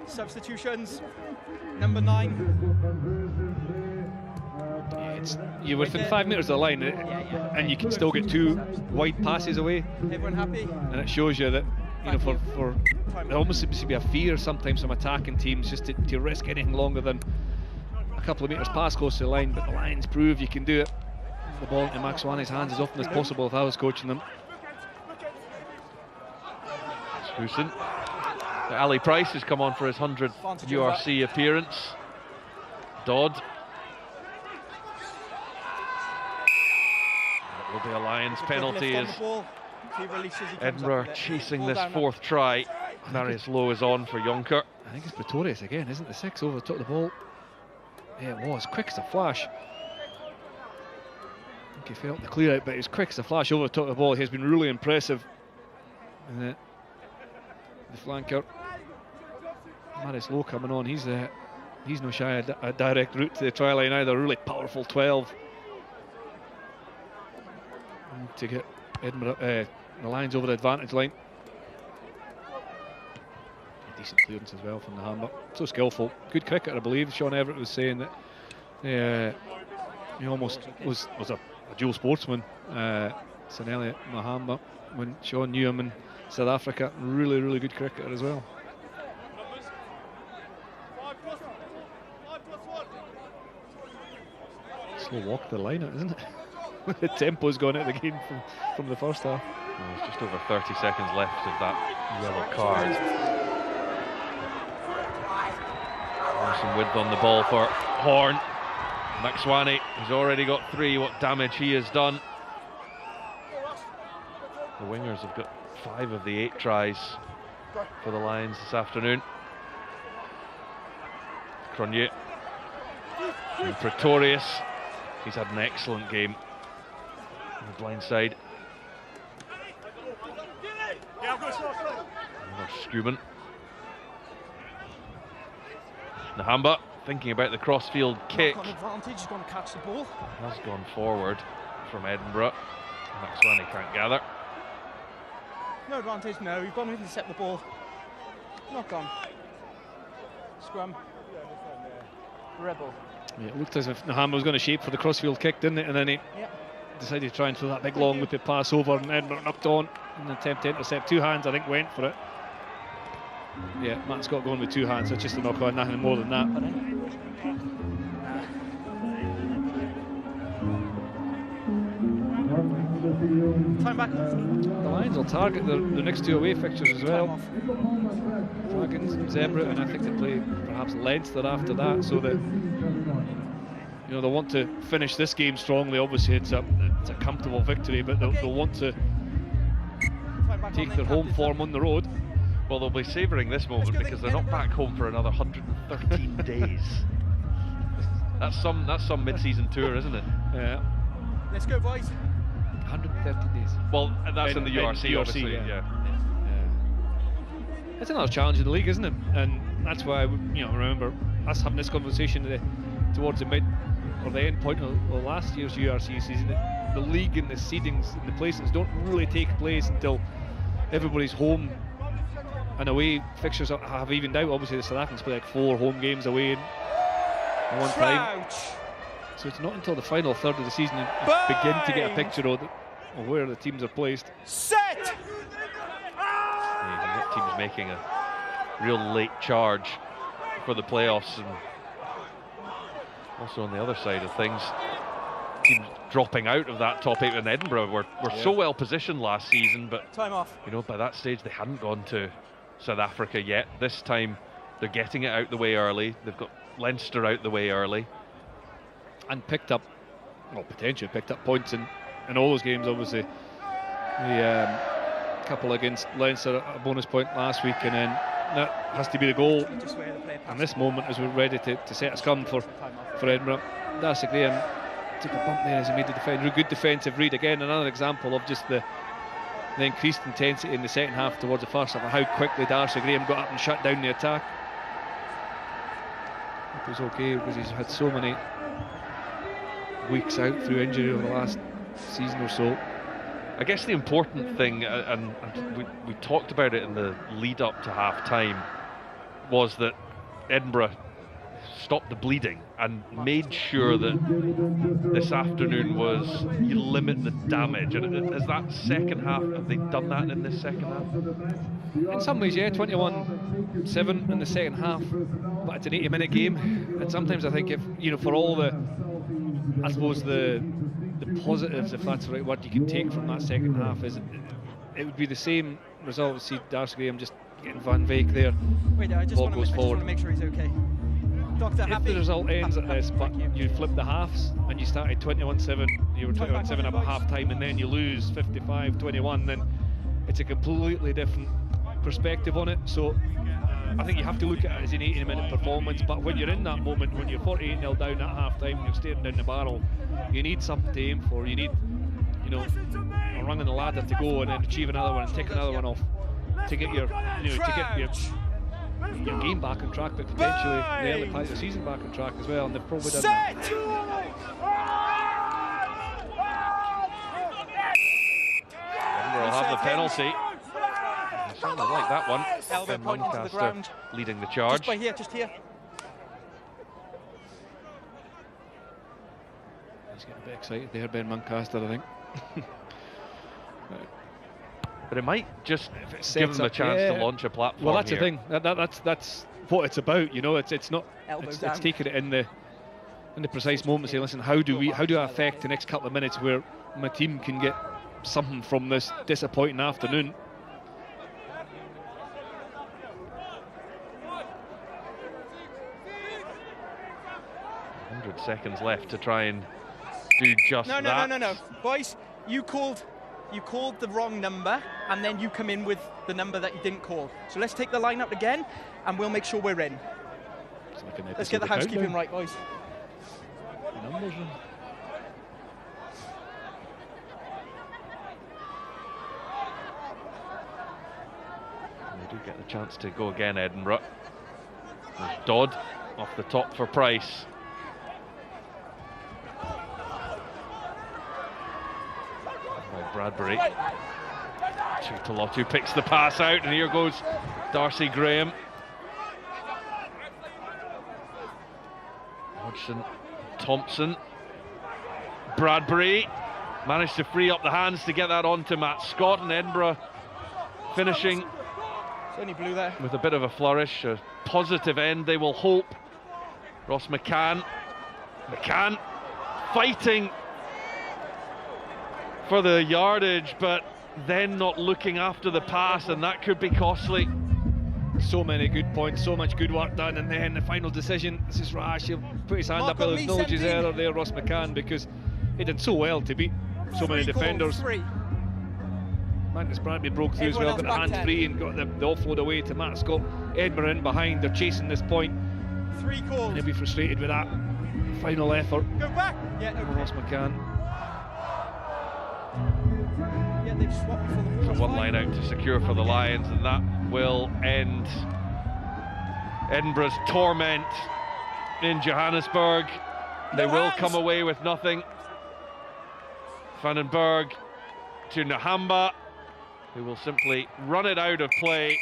Substitutions. Number 9. Yeah, you're within 5 metres of the line, and you can still get 2 wide passes away. Everyone happy? And it shows you that, you know, for there almost seems to be a fear sometimes from attacking teams just to risk anything longer than a couple of metres past close to the line. But the Lions prove you can do it. The ball into Maxwani's hands as often as possible if I was coaching them. Hussein. Ali Price has come on for his 100th URC appearance. Dodd. It will be a Lions penalty as Edinburgh are chasing this 4th try. Marius Lowe is on for Jonker. I think it's Pretorius again, isn't it? 6 over the top of the ball. Yeah, it was quick as a flash. I think he felt the clear out, but he was quick as a flash over the top of the ball. He has been really impressive. And the flanker, Marius Lowe, coming on. He's no shy a direct route to the try line either. Really powerful 12 and to get Edinburgh the Lions over the advantage line. A decent clearance as well from the Nahamba. So skillful, good cricketer. I believe Sean Everett was saying that he almost was a dual sportsman. Sinelli Nahamba, when Sean knew him in South Africa, really good cricketer as well. Slow walk to the line out, isn't it? The tempo's gone out of the game from the first half. Well, there's just over 30 seconds left of that yellow card. Some width on the ball for Horn. Maxwani has already got 3. What damage he has done. The wingers have got 5 of the 8 tries for the Lions this afternoon. Cronier and Pretorius. He's had an excellent game on the blind side. Another Scuban. Nahamba thinking about the crossfield kick. On advantage, he's going to catch the ball. Has gone forward from Edinburgh. Maxwani can't gather. No advantage, no. You've got to intercept the ball. Not gone. Scrum. Rebel. Yeah, it looked as if Nahamba was going to shape for the crossfield kick, didn't it? And then he decided to try and throw that big long loopy pass over, and Edinburgh knocked on in an attempt to intercept. 2 hands, I think, went for it. Yeah, Matt Scott going with 2 hands. It's just a knock on, nothing more than that. Time back. The Lions will target the next 2 away fixtures as well. Dragons, Zebra, and I think they play perhaps Leinster after that, so that, you know, they'll want to finish this game strongly. Obviously, it's a comfortable victory, but they'll want to take their home form on the road. Well, they'll be savouring this moment because they're not back home for another 113 days. That's some mid-season tour, isn't it? Yeah. Let's go, boys. 130 days. Well, that's in the URC, obviously. Yeah. It's another challenge in the league, isn't it? And that's why, you know, remember us having this conversation towards the mid or the end point of last year's URC season. The league and the seedings and the placings don't really take place until everybody's home and away fixtures have evened out. Obviously, the South Africans play like 4 home games away in one time. So it's not until the final third of the season you begin to get a picture of where the teams are placed. Set! Yeah, you can get teams making a real late charge for the playoffs, and also on the other side of things, teams dropping out of that top 8 in Edinburgh were so well positioned last season, but time off. You know, by that stage they hadn't gone to South Africa yet. This time they're getting it out the way early. They've got Leinster out the way early. And picked up, well, potentially picked up points in all those games, obviously. The couple against Leinster, a bonus point last week, and then that has to be the goal in this moment as we're ready to set a scum for Edinburgh. Darcy Graham took a bump there as he made the good defensive read. Again, another example of just the increased intensity in the second half towards the first half, how quickly Darcy Graham got up and shut down the attack. was okay, because he's had so many weeks out through injury over the last season or so. I guess the important thing, and we talked about it in the lead up to half time, was that Edinburgh stopped the bleeding and made sure that this afternoon was, you limit the damage. And has that second half, have they done that in this second half? In some ways, yeah, 21-7 in the second half, but it's an 80-minute game, and sometimes I think, if you know, for all the, I suppose the positives, if that's the right word, you can take from that second half, is it would be the same result. See Darcy Graham just getting Van Veek there. Wait, I just want forward. to make sure he's okay. Doctor, If the result ends at this, but you flip the halves and you started 21-7, you were 21-7 at half time, and then you lose 55-21, then it's a completely different perspective on it. So I think you have to look at it as an 80-minute performance, but when you're in that moment, when you're 48-0 down at half time, you're staring down the barrel, you need something to aim for. You need, you know, a rung on the ladder to go and then achieve another one and take another one off to get your, you know, to get your game back on track, but potentially the early part of the season back on track as well, and they've probably done that. Edinburgh will have the penalty. They certainly like that one. Elbow Ben pointing to the Lancaster ground. leading the charge. Just by here, just here. He's getting a bit excited there, Ben Lancaster, I think. But it might just give them a chance to launch a platform. Well, that's here. the thing. That's what it's about. You know, it's not. Elbow It's down. taking it in the precise moment. Say, listen, how do I affect the next couple of minutes where my team can get something from this disappointing afternoon? Seconds left to try and do just that. No, boys, you called the wrong number, and then you come in with the number that you didn't call. So let's take the lineup again, and we'll make sure we're in. Let's get the housekeeping right, boys. Numbers. They do get the chance to go again, Edinburgh. There's Dodd off the top for Price. Bradbury. Tuipulotu picks the pass out, and here goes Darcy Graham. Hodgson, Thompson, Bradbury managed to free up the hands to get that onto Matt Scott, and Edinburgh finishing It's only blue there. with a bit of a flourish, a positive end, they will hope. Ross McCann fighting for the yardage, but then not looking after the pass, and that could be costly. So many good points, so much good work done, and then the final decision, this is rash. He'll put his hand up, he'll acknowledge his error there, Ross McCann, because he did so well to beat so many defenders. Marcus Bradbury broke through as well, got the hands free and got the offload away to Matt Scott. Edinburgh in behind, they're chasing this point. 3 calls. They'll be frustrated with that final effort. Go back. Yeah, okay. Ross McCann. Yeah, they've swapped before the ball. So one line out to secure for the Lions, and that will end Edinburgh's torment in Johannesburg. They will come away with nothing. Vandenberg to Nahamba, who will simply run it out of play.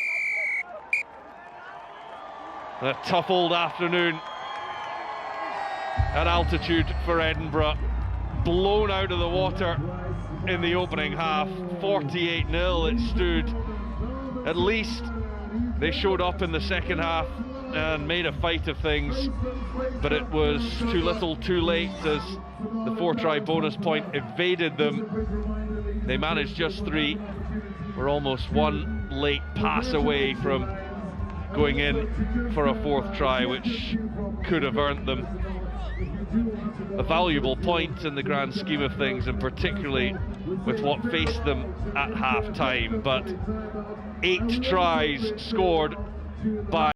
A tough old afternoon at altitude for Edinburgh. Blown out of the water in the opening half. 48-0 it stood. At least they showed up in the second half and made a fight of things, but it was too little too late as the 4-try bonus point evaded them. They managed just 3. We're almost one late pass away from going in for a 4th try, which could have earned them a valuable point in the grand scheme of things, and particularly with what faced them at half time. But 8 tries scored by